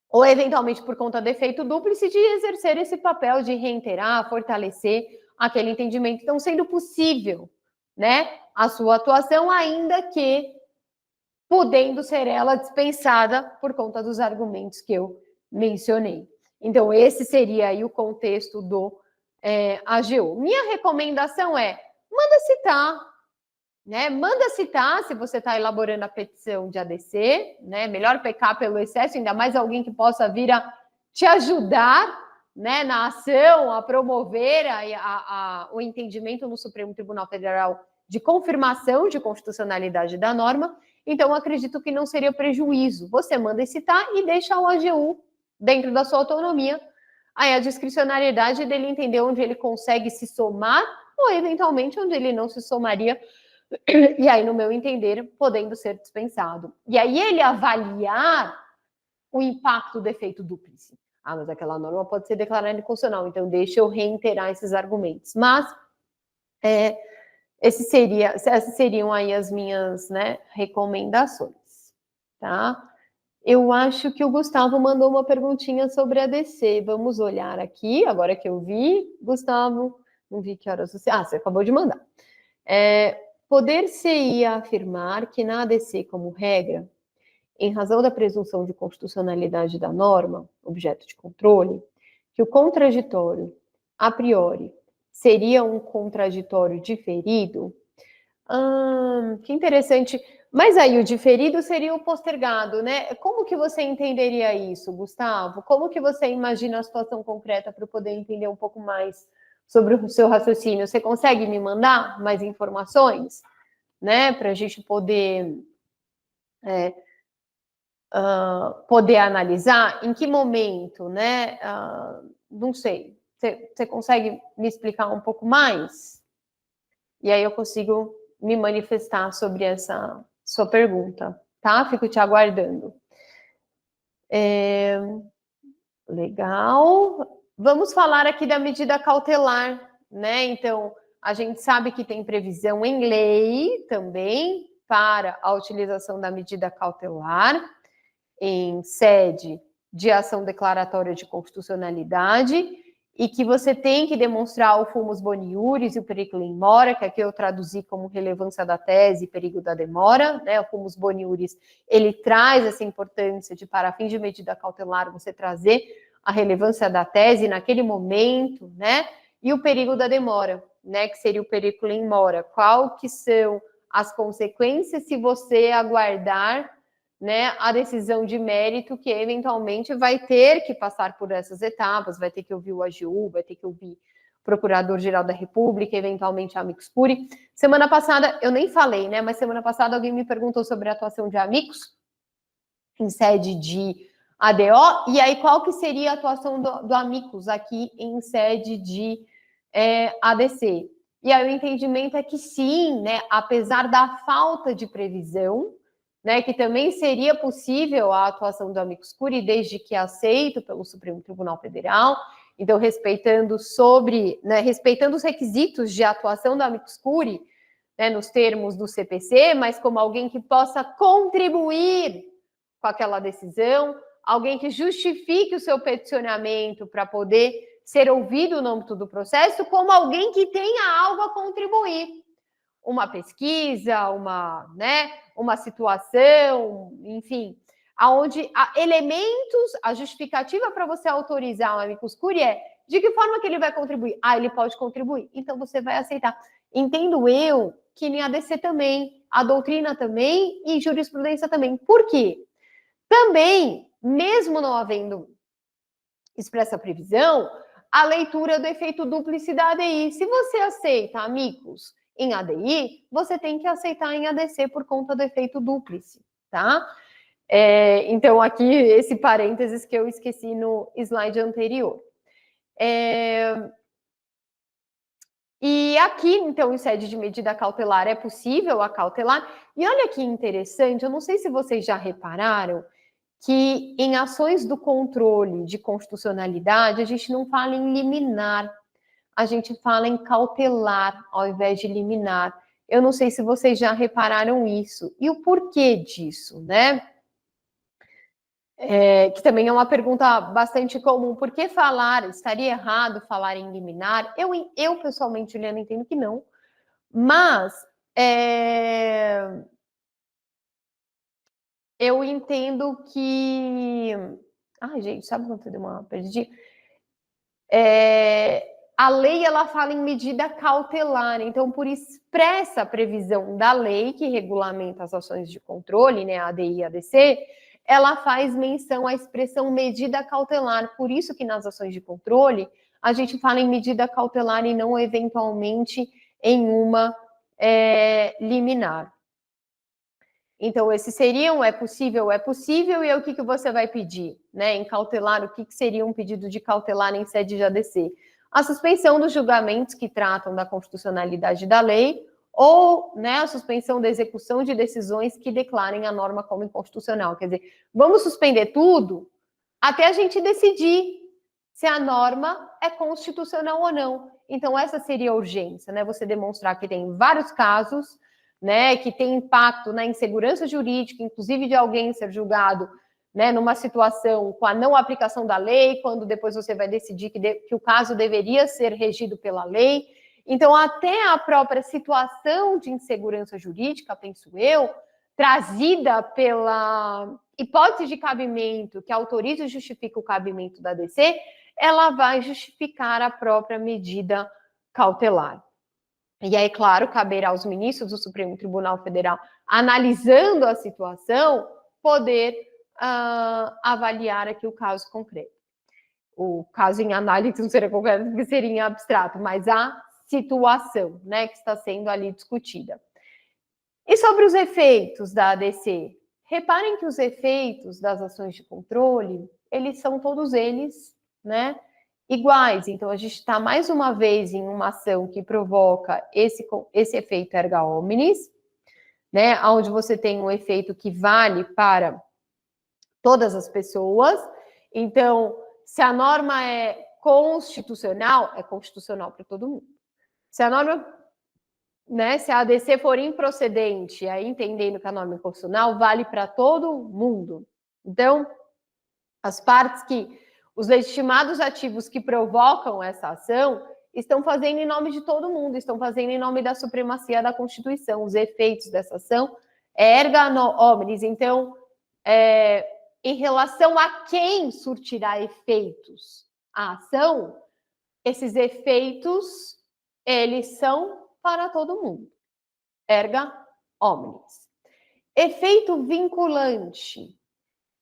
ou eventualmente por conta de efeito dúplice, de exercer esse papel de reiterar, fortalecer aquele entendimento. Então, sendo possível, né, a sua atuação, ainda que podendo ser ela dispensada por conta dos argumentos que eu mencionei. Então, esse seria aí o contexto do AGU. Minha recomendação é, manda citar, né? Manda citar se você está elaborando a petição de ADC, né? Melhor pecar pelo excesso, ainda mais alguém que possa vir a te ajudar, né, na ação, a promover o entendimento no Supremo Tribunal Federal de confirmação de constitucionalidade da norma. Então, acredito que não seria prejuízo. Você manda citar e deixa o AGU dentro da sua autonomia, aí a discricionariedade dele entender onde ele consegue se somar ou, eventualmente, onde ele não se somaria, e aí, no meu entender, podendo ser dispensado. E aí ele avaliar o impacto do efeito dúplice. Ah, mas aquela norma pode ser declarada inconstitucional, então deixa eu reiterar esses argumentos. Mas essas seriam aí as minhas, né, recomendações, tá? Eu acho que o Gustavo mandou uma perguntinha sobre a DC. Vamos olhar aqui, agora que eu vi. Gustavo, não vi que horas você... Ah, você acabou de mandar. Poder-se-ia afirmar que na ADC, como regra, em razão da presunção de constitucionalidade da norma, objeto de controle, que o contraditório, a priori, seria um contraditório diferido? Que interessante. Mas aí o diferido seria o postergado, né? Como que você entenderia isso, Gustavo? Como que você imagina a situação concreta para eu poder entender um pouco mais sobre o seu raciocínio? Você consegue me mandar mais informações, né? Para a gente poder poder analisar em que momento, né? Não sei. Você consegue me explicar um pouco mais? E aí eu consigo me manifestar sobre essa sua pergunta, tá? Fico te aguardando. Legal. Vamos falar aqui da medida cautelar, né? Então, a gente sabe que tem previsão em lei também para a utilização da medida cautelar em sede de ação declaratória de constitucionalidade e que você tem que demonstrar o fumus boni iuris e o periculum in mora, que aqui eu traduzi como relevância da tese e perigo da demora, né? O fumus boni iuris, ele traz essa importância de, para fim de medida cautelar, você trazer a relevância da tese naquele momento, né? E o perigo da demora, né? Que seria o periculum in mora. Qual que são as consequências se você aguardar, né, a decisão de mérito que eventualmente vai ter que passar por essas etapas, vai ter que ouvir o AGU, vai ter que ouvir o Procurador-Geral da República, eventualmente a amicus curiae. Semana passada, eu nem falei, né, mas semana passada alguém me perguntou sobre a atuação de amicus em sede de ADO, e aí qual que seria a atuação do amicus aqui em sede de ADC? E aí o entendimento é que sim, né, apesar da falta de previsão, né, que também seria possível a atuação do amicus curiae, desde que aceito pelo Supremo Tribunal Federal, então respeitando os requisitos de atuação do amicus curiae, né, nos termos do CPC, mas como alguém que possa contribuir com aquela decisão, alguém que justifique o seu peticionamento para poder ser ouvido no âmbito do processo, como alguém que tenha algo a contribuir. Uma pesquisa, uma situação, enfim, aonde há elementos, a justificativa para você autorizar um amicus curiae é de que forma que ele vai contribuir? Ah, ele pode contribuir, então você vai aceitar. Entendo eu que em ADC também, a doutrina também e jurisprudência também. Por quê? Também, mesmo não havendo expressa previsão, a leitura do efeito dúplice da ADI. Se você aceita amicus em ADI, você tem que aceitar em ADC por conta do efeito dúplice, tá? Então, aqui, esse parênteses que eu esqueci no slide anterior. E aqui, então, em sede de medida cautelar, é possível a cautelar. E olha que interessante, eu não sei se vocês já repararam, que em ações do controle de constitucionalidade, a gente não fala em liminar, a gente fala em cautelar ao invés de liminar. Eu não sei se vocês já repararam isso. E o porquê disso, né? Que também é uma pergunta bastante comum. Por que falar? Estaria errado falar em liminar? Eu pessoalmente, Juliana, entendo que não. Mas eu entendo que... Ai, gente, sabe quando eu dei uma perdidinha? A lei, ela fala em medida cautelar, então, por expressa previsão da lei que regulamenta as ações de controle, né, a ADI e a ADC, ela faz menção à expressão medida cautelar, por isso que nas ações de controle, a gente fala em medida cautelar e não, eventualmente, em uma liminar. Então, esses seriam, é possível, e o que você vai pedir, né? Em cautelar, o que seria um pedido de cautelar em sede de ADC? A suspensão dos julgamentos que tratam da constitucionalidade da lei ou, né, a suspensão da execução de decisões que declarem a norma como inconstitucional. Quer dizer, vamos suspender tudo até a gente decidir se a norma é constitucional ou não. Então, essa seria a urgência, né? Você demonstrar que tem vários casos, né, que tem impacto na insegurança jurídica, inclusive de alguém ser julgado, né, numa situação com a não aplicação da lei, quando depois você vai decidir que o caso deveria ser regido pela lei. Então, até a própria situação de insegurança jurídica, penso eu, trazida pela hipótese de cabimento que autoriza e justifica o cabimento da ADC, ela vai justificar a própria medida cautelar. E aí, claro, caberá aos ministros do Supremo Tribunal Federal, analisando a situação, poder avaliar aqui o caso concreto. O caso em análise não seria concreto, porque seria em abstrato, mas a situação, né, que está sendo ali discutida. E sobre os efeitos da ADC? Reparem que os efeitos das ações de controle, eles são todos eles, né, iguais. Então, a gente está mais uma vez em uma ação que provoca esse efeito erga omnes, né? Onde você tem um efeito que vale para todas as pessoas. Então, se a norma é constitucional para todo mundo. Se a norma, né, se a ADC for improcedente, aí entendendo que a norma é constitucional, vale para todo mundo. Então, as partes os legitimados ativos que provocam essa ação estão fazendo em nome de todo mundo, estão fazendo em nome da supremacia da Constituição. Os efeitos dessa ação é erga omnes. Então, em relação a quem surtirá efeitos a ação, esses efeitos, eles são para todo mundo. Erga omnes. Efeito vinculante.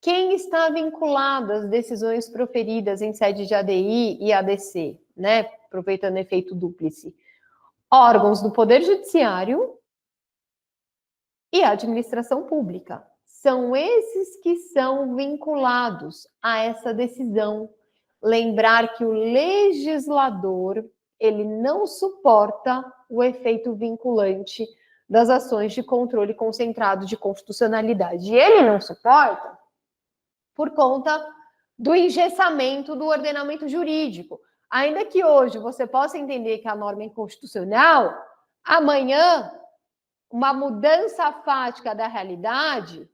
Quem está vinculado às decisões proferidas em sede de ADI e ADC, né? Aproveitando o efeito dúplice. Órgãos do Poder Judiciário e a administração pública. São esses que são vinculados a essa decisão. Lembrar que o legislador, ele não suporta o efeito vinculante das ações de controle concentrado de constitucionalidade. E ele não suporta por conta do engessamento do ordenamento jurídico. Ainda que hoje você possa entender que a norma é inconstitucional, amanhã uma mudança fática da realidade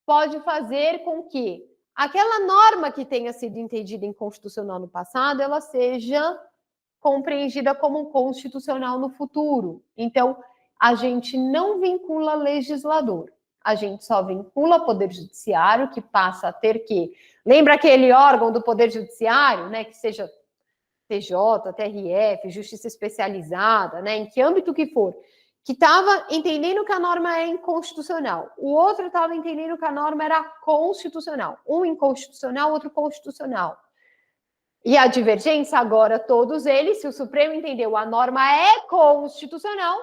pode fazer com que aquela norma que tenha sido entendida inconstitucional no passado, ela seja compreendida como constitucional no futuro. Então, a gente não vincula legislador, a gente só vincula Poder Judiciário, que passa a ter que... Lembra aquele órgão do Poder Judiciário, né, que seja TJ, TRF, Justiça Especializada, né, em que âmbito que for, que estava entendendo que a norma é inconstitucional, o outro estava entendendo que a norma era constitucional, um inconstitucional, outro constitucional. E a divergência agora, todos eles, se o Supremo entendeu a norma é constitucional,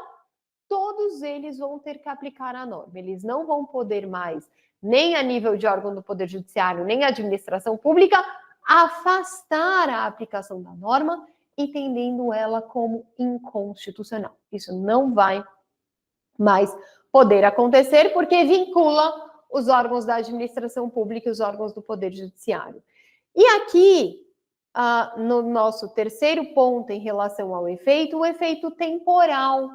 todos eles vão ter que aplicar a norma. Eles não vão poder mais, nem a nível de órgão do Poder Judiciário, nem a administração pública, afastar a aplicação da norma, entendendo ela como inconstitucional. Isso não vai mais poder acontecer, porque vincula os órgãos da administração pública e os órgãos do Poder Judiciário. E aqui, no nosso terceiro ponto em relação ao efeito, o efeito temporal.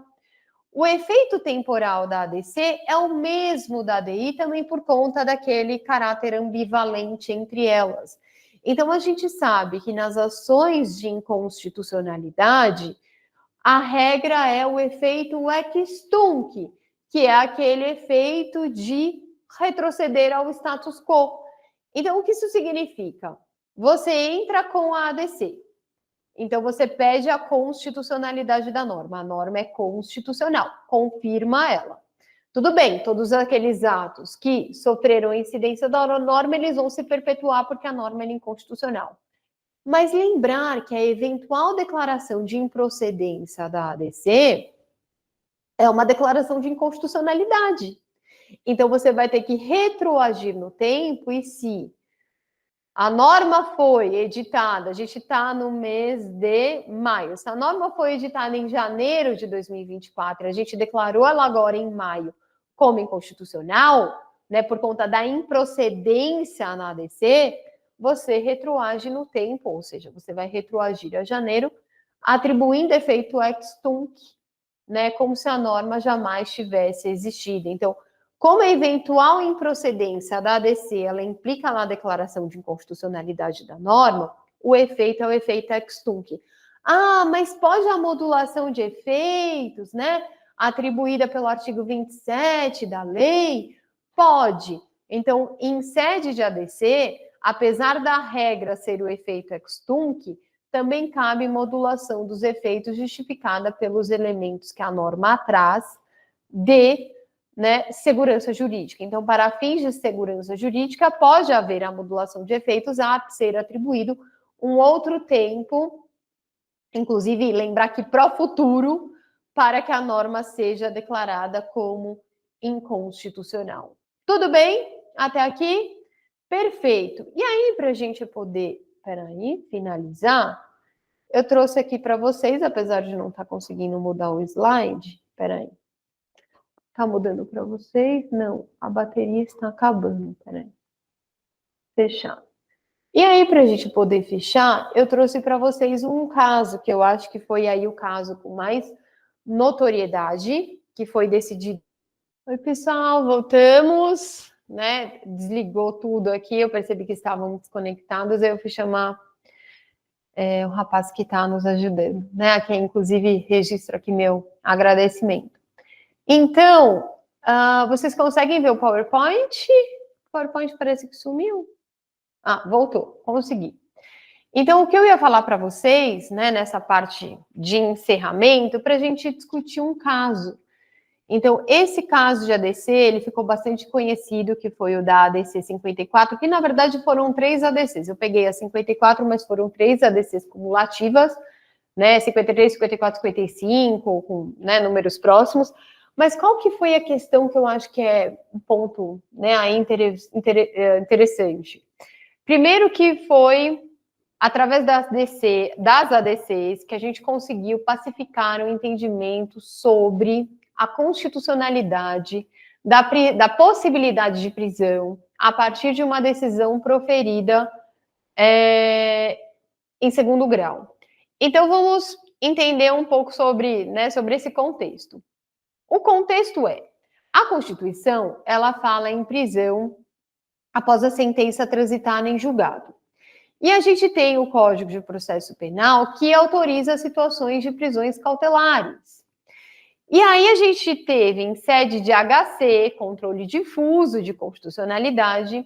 O efeito temporal da ADC é o mesmo da ADI, também por conta daquele caráter ambivalente entre elas. Então, a gente sabe que nas ações de inconstitucionalidade, a regra é o efeito ex tunc, que é aquele efeito de retroceder ao status quo. Então, o que isso significa? Você entra com a ADC. Então, você pede a constitucionalidade da norma. A norma é constitucional, confirma ela. Tudo bem, todos aqueles atos que sofreram incidência da norma, eles vão se perpetuar porque a norma é inconstitucional. Mas lembrar que a eventual declaração de improcedência da ADC é uma declaração de inconstitucionalidade. Então, você vai ter que retroagir no tempo e se a norma foi editada, a gente está no mês de maio. Se a norma foi editada em janeiro de 2024, a gente declarou ela agora em maio como inconstitucional, né, por conta da improcedência na ADC, você retroage no tempo, ou seja, você vai retroagir a janeiro, atribuindo efeito ex tunc, né, como se a norma jamais tivesse existido. Então, como a eventual improcedência da ADC, ela implica na declaração de inconstitucionalidade da norma, o efeito é o efeito ex tunc. Ah, mas pode a modulação de efeitos, né, atribuída pelo artigo 27 da lei? Pode. Então, em sede de ADC, apesar da regra ser o efeito ex tunc, também cabe modulação dos efeitos justificada pelos elementos que a norma traz de, né, segurança jurídica. Então, para fins de segurança jurídica, pode haver a modulação de efeitos a ser atribuído um outro tempo, inclusive lembrar que pro futuro, para que a norma seja declarada como inconstitucional. Tudo bem? Até aqui? Perfeito. E aí, para a gente poder, finalizar, eu trouxe aqui para vocês, apesar de não estar conseguindo mudar o slide, Tá mudando para vocês? Não, a bateria está acabando. Peraí. Fechar. E aí, para a gente poder fechar, eu trouxe para vocês um caso, que eu acho que foi aí o caso com mais notoriedade, que foi decidido. Oi, pessoal, voltamos, né? Desligou tudo aqui, eu percebi que estavam desconectados, aí eu fui chamar o rapaz que está nos ajudando, né? A quem, inclusive, registro aqui meu agradecimento. Então, vocês conseguem ver o PowerPoint? O PowerPoint parece que sumiu. Voltou, consegui. Então, o que eu ia falar para vocês, né, nessa parte de encerramento, para a gente discutir um caso. Então, esse caso de ADC, ele ficou bastante conhecido, que foi o da ADC 54, que na verdade foram 3 ADCs. Eu peguei a 54, mas foram 3 ADCs cumulativas, né, 53, 54, 55, com, né, números próximos. Mas qual que foi a questão que eu acho que é um ponto, né, aí interessante? Primeiro que foi através das ADCs que a gente conseguiu pacificar o entendimento sobre a constitucionalidade da possibilidade de prisão a partir de uma decisão proferida em segundo grau. Então, vamos entender um pouco sobre esse contexto. O contexto é, a Constituição, ela fala em prisão após a sentença transitada em julgado. E a gente tem o Código de Processo Penal que autoriza situações de prisões cautelares. E aí a gente teve, em sede de HC, controle difuso de constitucionalidade,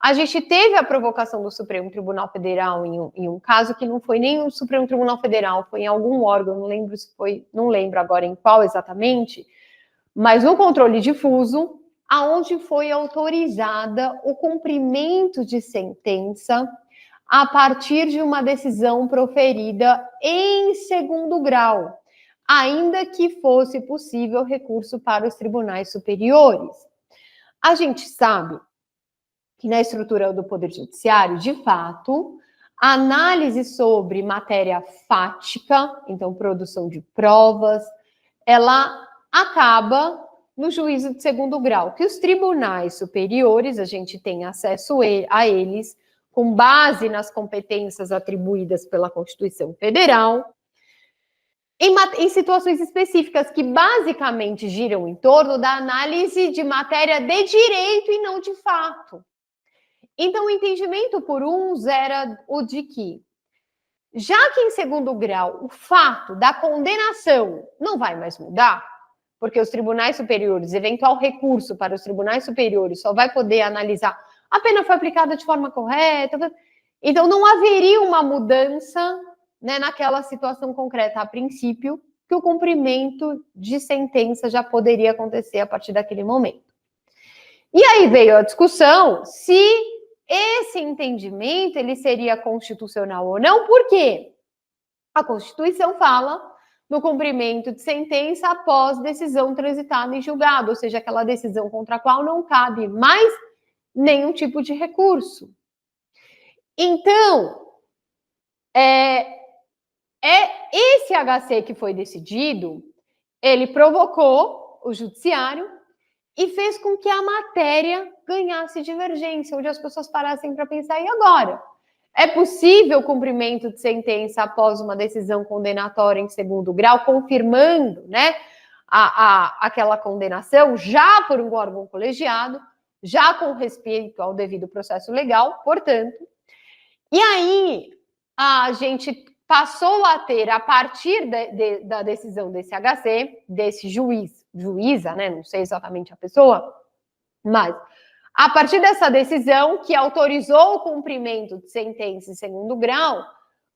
a gente teve a provocação do Supremo Tribunal Federal em um caso que não foi nem o Supremo Tribunal Federal, foi em algum órgão, não lembro se foi, não lembro agora em qual exatamente, mas no controle difuso, aonde foi autorizada o cumprimento de sentença a partir de uma decisão proferida em segundo grau, ainda que fosse possível recurso para os tribunais superiores. A gente sabe que na estrutura do Poder Judiciário, de fato, a análise sobre matéria fática, então produção de provas, ela acaba no juízo de segundo grau, que os tribunais superiores, a gente tem acesso a eles, com base nas competências atribuídas pela Constituição Federal, em situações específicas que basicamente giram em torno da análise de matéria de direito e não de fato. Então, o entendimento por uns era o de que, já que em segundo grau o fato da condenação não vai mais mudar, porque os tribunais superiores, eventual recurso para os tribunais superiores só vai poder analisar a pena foi aplicada de forma correta, então não haveria uma mudança, né, naquela situação concreta a princípio, que o cumprimento de sentença já poderia acontecer a partir daquele momento. E aí veio a discussão se esse entendimento ele seria constitucional ou não, por quê? A Constituição fala no cumprimento de sentença após decisão transitada em julgado, ou seja, aquela decisão contra a qual não cabe mais nenhum tipo de recurso. Então, esse HC que foi decidido, ele provocou o judiciário e fez com que a matéria ganhasse divergência, onde as pessoas parassem para pensar, e agora? É possível o cumprimento de sentença após uma decisão condenatória em segundo grau, confirmando, né, aquela condenação já por um órgão colegiado, já com respeito ao devido processo legal, portanto. E aí a gente passou a ter, a partir da decisão desse HC, desse juíza, né, não sei exatamente a pessoa, mas a partir dessa decisão que autorizou o cumprimento de sentença em segundo grau,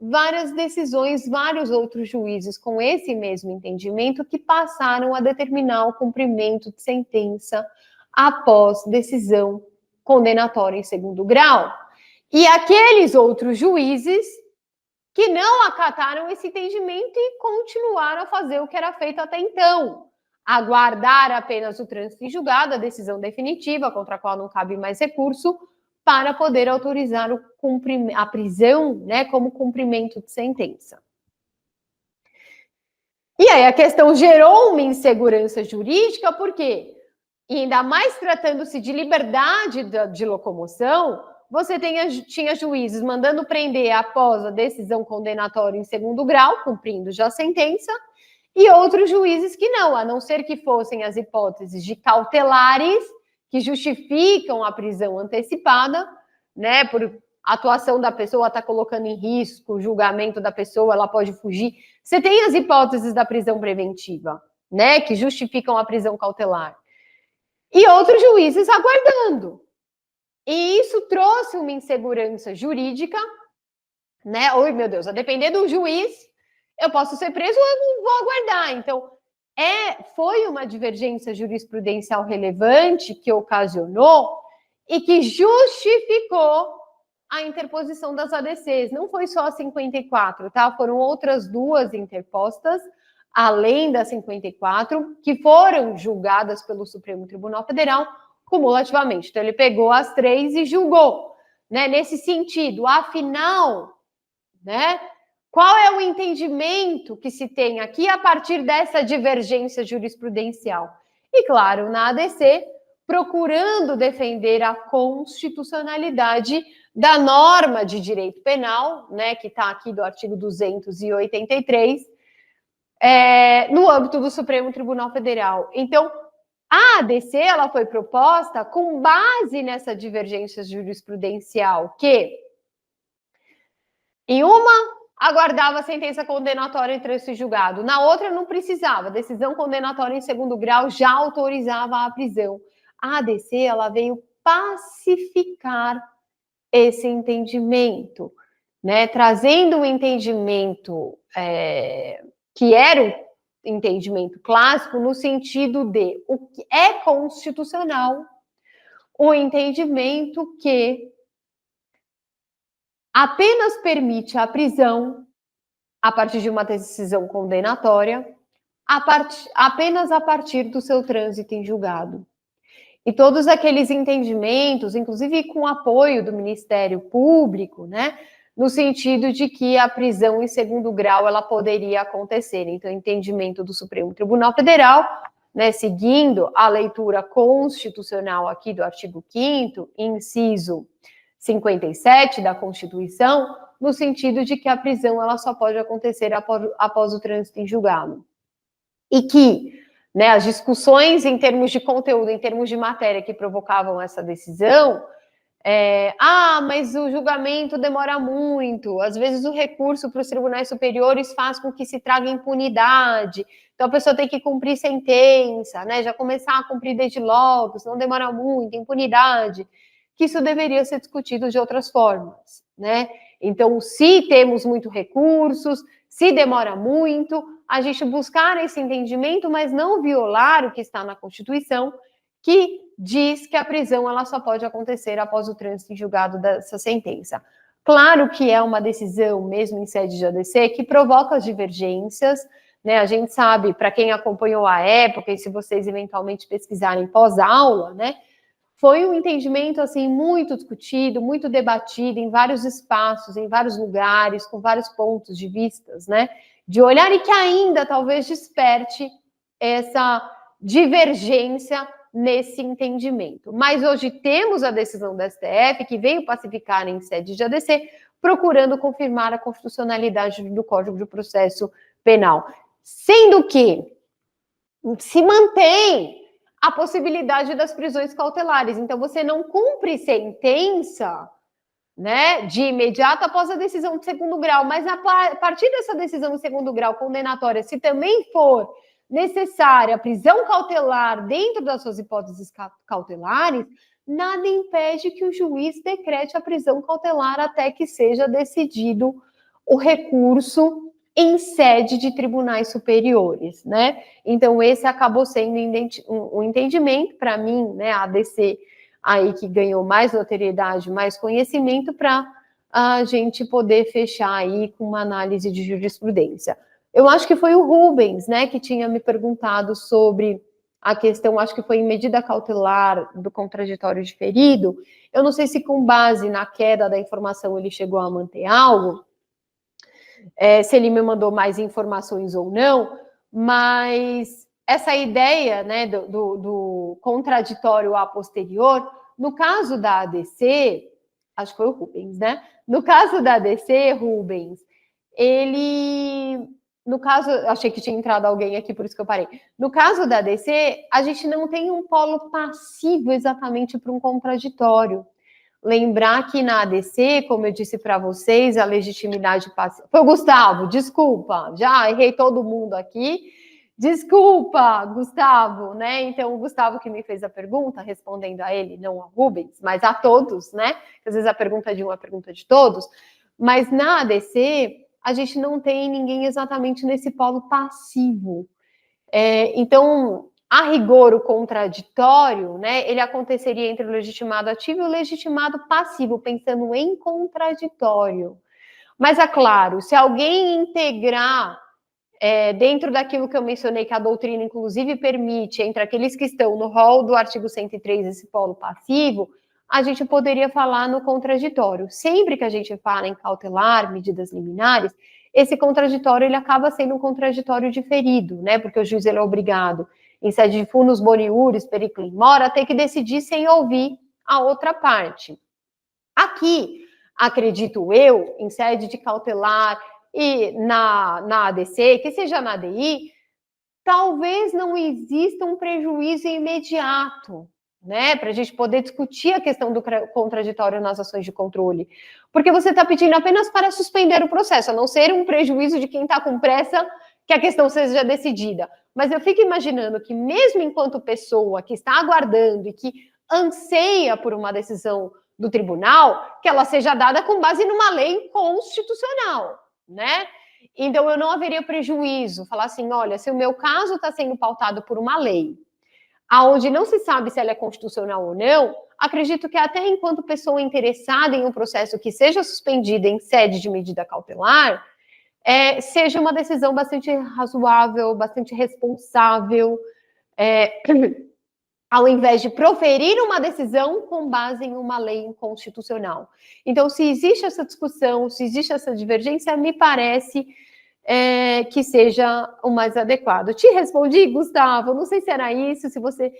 várias decisões, vários outros juízes com esse mesmo entendimento que passaram a determinar o cumprimento de sentença após decisão condenatória em segundo grau. E aqueles outros juízes que não acataram esse entendimento e continuaram a fazer o que era feito até então, aguardar apenas o trânsito em julgado, a decisão definitiva, contra a qual não cabe mais recurso, para poder autorizar a prisão, né, como cumprimento de sentença. E aí a questão gerou uma insegurança jurídica, por quê? E ainda mais tratando-se de liberdade de locomoção, você tinha juízes mandando prender após a decisão condenatória em segundo grau, cumprindo já a sentença, e outros juízes que não ser que fossem as hipóteses de cautelares que justificam a prisão antecipada, né, por atuação da pessoa está colocando em risco o julgamento da pessoa, ela pode fugir. Você tem as hipóteses da prisão preventiva, né, que justificam a prisão cautelar. E outros juízes aguardando. E isso trouxe uma insegurança jurídica, né? Oi, meu Deus, a depender do juiz, eu posso ser preso ou eu não vou aguardar. Então, foi uma divergência jurisprudencial relevante que ocasionou e que justificou a interposição das ADCs. Não foi só a 54, tá? Foram outras duas interpostas, além da 54, que foram julgadas pelo Supremo Tribunal Federal cumulativamente. Então, ele pegou as três e julgou, né? Nesse sentido, afinal, né? Qual é o entendimento que se tem aqui a partir dessa divergência jurisprudencial? E, claro, na ADC, procurando defender a constitucionalidade da norma de direito penal, né, que está aqui do artigo 283, no âmbito do Supremo Tribunal Federal. Então, a ADC ela foi proposta com base nessa divergência jurisprudencial, que em uma aguardava a sentença condenatória entre esse julgado, na outra não precisava, decisão condenatória em segundo grau já autorizava a prisão. A ADC ela veio pacificar esse entendimento, né, trazendo um entendimento que era o entendimento clássico no sentido de o que é constitucional, o entendimento que apenas permite a prisão a partir de uma decisão condenatória, apenas a partir do seu trânsito em julgado. E todos aqueles entendimentos, inclusive com apoio do Ministério Público, né, no sentido de que a prisão em segundo grau ela poderia acontecer. Então, entendimento do Supremo Tribunal Federal, né, seguindo a leitura constitucional aqui do artigo 5º, inciso 57 da Constituição, no sentido de que a prisão ela só pode acontecer após o trânsito em julgado. E que, né, as discussões em termos de conteúdo, em termos de matéria que provocavam essa decisão, mas o julgamento demora muito, às vezes o recurso para os tribunais superiores faz com que se traga impunidade, então a pessoa tem que cumprir sentença, né, já começar a cumprir desde logo, senão demora muito, impunidade, que isso deveria ser discutido de outras formas, né? Então, se temos muito recursos, se demora muito, a gente buscar esse entendimento, mas não violar o que está na Constituição, que diz que a prisão ela só pode acontecer após o trânsito em julgado dessa sentença. Claro que é uma decisão, mesmo em sede de ADC, que provoca as divergências, né? A gente sabe, para quem acompanhou a época, e se vocês eventualmente pesquisarem pós-aula, né? Foi um entendimento, assim, muito discutido, muito debatido em vários espaços, em vários lugares, com vários pontos de vistas, né? De olhar e que ainda talvez desperte essa divergência nesse entendimento. Mas hoje temos a decisão da STF, que veio pacificar em sede de ADC, procurando confirmar a constitucionalidade do Código de Processo Penal. Sendo que se mantém a possibilidade das prisões cautelares. Então, você não cumpre sentença, né, de imediato após a decisão de segundo grau, mas a partir dessa decisão de segundo grau condenatória, se também for necessária a prisão cautelar dentro das suas hipóteses cautelares, nada impede que o juiz decrete a prisão cautelar até que seja decidido o recurso em sede de tribunais superiores, né? Então, esse acabou sendo um entendimento, para mim, né, a ADC aí que ganhou mais notoriedade, mais conhecimento, para a gente poder fechar aí com uma análise de jurisprudência. Eu acho que foi o Rubens, né, que tinha me perguntado sobre a questão, acho que foi em medida cautelar do contraditório diferido. Eu não sei se com base na queda da informação ele chegou a manter algo, se ele me mandou mais informações ou não, Mas essa ideia, né, do contraditório a posterior, no caso da ADC, acho que foi o Rubens, né? No caso da ADC, Rubens, ele... No caso, achei que tinha entrado alguém aqui, por isso que eu parei. No caso da ADC, a gente não tem um polo passivo exatamente para um contraditório. Lembrar que na ADC, como eu disse para vocês, a legitimidade passiva... Foi o Gustavo, desculpa, já errei todo mundo aqui. Desculpa, Gustavo, né? Então, o Gustavo que me fez a pergunta, respondendo a ele, não a Rubens, mas a todos, né? Às vezes a pergunta é de um, a pergunta é de todos. Mas na ADC, a gente não tem ninguém exatamente nesse polo passivo. Então, a rigor, o contraditório, né, ele aconteceria entre o legitimado ativo e o legitimado passivo, pensando em contraditório. Mas, é claro, se alguém integrar dentro daquilo que eu mencionei, que a doutrina, inclusive, permite, entre aqueles que estão no rol do artigo 103, esse polo passivo, a gente poderia falar no contraditório. Sempre que a gente fala em cautelar, medidas liminares, esse contraditório ele acaba sendo um contraditório diferido, né? Porque o juiz ele é obrigado, em sede de funus boniuris, periclim mora, a ter que decidir sem ouvir a outra parte. Aqui, acredito eu, em sede de cautelar e na ADC, que seja na ADI, talvez não exista um prejuízo imediato, né, para a gente poder discutir a questão do contraditório nas ações de controle, porque você está pedindo apenas para suspender o processo, a não ser um prejuízo de quem está com pressa que a questão seja decidida. Mas eu fico imaginando que mesmo enquanto pessoa que está aguardando e que anseia por uma decisão do tribunal, que ela seja dada com base numa lei constitucional, né? Então, eu não haveria prejuízo, falar assim, olha, se o meu caso está sendo pautado por uma lei, aonde não se sabe se ela é constitucional ou não, acredito que até enquanto pessoa interessada em um processo que seja suspendida em sede de medida cautelar, seja uma decisão bastante razoável, bastante responsável, ao invés de proferir uma decisão com base em uma lei inconstitucional. Então, se existe essa discussão, se existe essa divergência, me parece que seja o mais adequado. Te respondi, Gustavo, não sei se era isso, se você,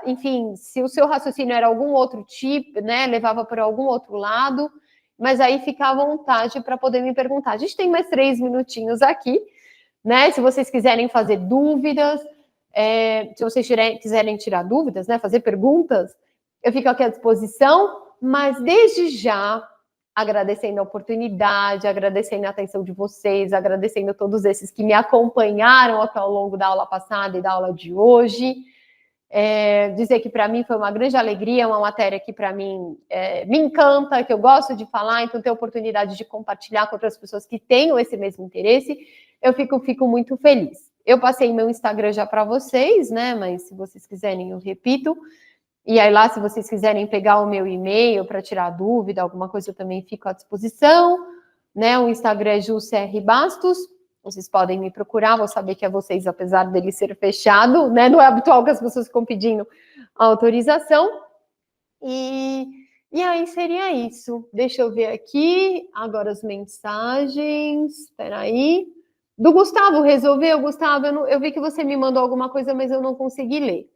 enfim, se o seu raciocínio era algum outro tipo, né, levava para algum outro lado, mas aí fica à vontade para poder me perguntar. A gente tem mais 3 minutinhos aqui, né, se vocês quiserem fazer dúvidas, se vocês quiserem tirar dúvidas, né, fazer perguntas, eu fico aqui à disposição, mas desde já, agradecendo a oportunidade, agradecendo a atenção de vocês, agradecendo a todos esses que me acompanharam até ao longo da aula passada e da aula de hoje. Dizer que para mim foi uma grande alegria, uma matéria que para mim me encanta, que eu gosto de falar, então ter a oportunidade de compartilhar com outras pessoas que tenham esse mesmo interesse, eu fico muito feliz. Eu passei meu Instagram já para vocês, né? Mas se vocês quiserem, eu repito. E aí lá, se vocês quiserem pegar o meu e-mail para tirar dúvida, alguma coisa, eu também fico à disposição, né? O Instagram é JuCR Bastos. Vocês podem me procurar, vou saber que é vocês, apesar dele ser fechado, né? Não é habitual que as pessoas ficam pedindo autorização. E aí seria isso. Deixa eu ver aqui agora as mensagens. Espera aí. Do Gustavo, resolveu? Gustavo, eu vi que você me mandou alguma coisa, mas eu não consegui ler.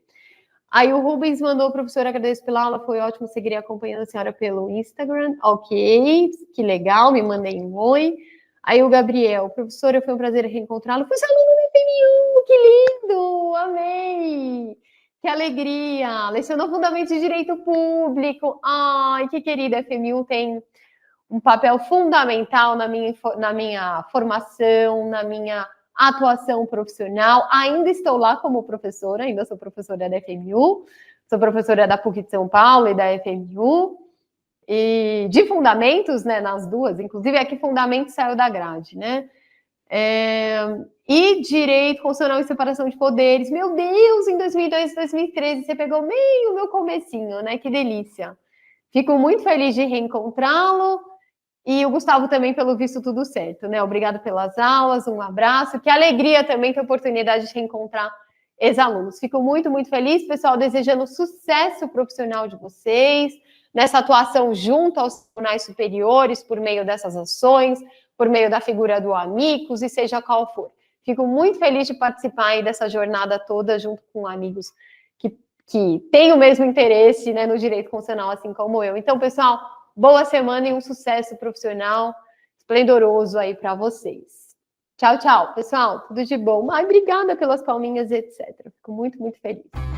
Aí o Rubens mandou, professor, agradeço pela aula, foi ótimo, seguiria acompanhando a senhora pelo Instagram. Ok, que legal, me mandei um oi. Aí o Gabriel, professora, foi um prazer reencontrá-lo. Fui seu aluno do FMU, que lindo, amei. Que alegria, lecionou Fundamentos de Direito Público. Ai, que querida, a FMU tem um papel fundamental na minha formação, na minha atuação profissional. Ainda estou lá como professora, ainda sou professora da FMU, sou professora da PUC de São Paulo e da FMU, e de fundamentos, né, nas duas, inclusive aqui fundamentos saiu da grade, né? E direito constitucional e separação de poderes. Meu Deus, em 2002, 2013, você pegou meio o meu comecinho, né? Que delícia. Fico muito feliz de reencontrá-lo. E o Gustavo também, pelo visto, tudo certo, né? Obrigado pelas aulas, um abraço. Que alegria também ter a oportunidade de reencontrar ex-alunos. Fico muito, muito feliz, pessoal, desejando sucesso profissional de vocês, nessa atuação junto aos tribunais superiores, por meio dessas ações, por meio da figura do amigos, e seja qual for. Fico muito feliz de participar aí dessa jornada toda junto com amigos que têm o mesmo interesse, né, no direito constitucional, assim como eu. Então, pessoal, boa semana e um sucesso profissional esplendoroso aí para vocês. Tchau, tchau, pessoal. Tudo de bom. Ai, obrigada pelas palminhas, etc. Fico muito, muito feliz.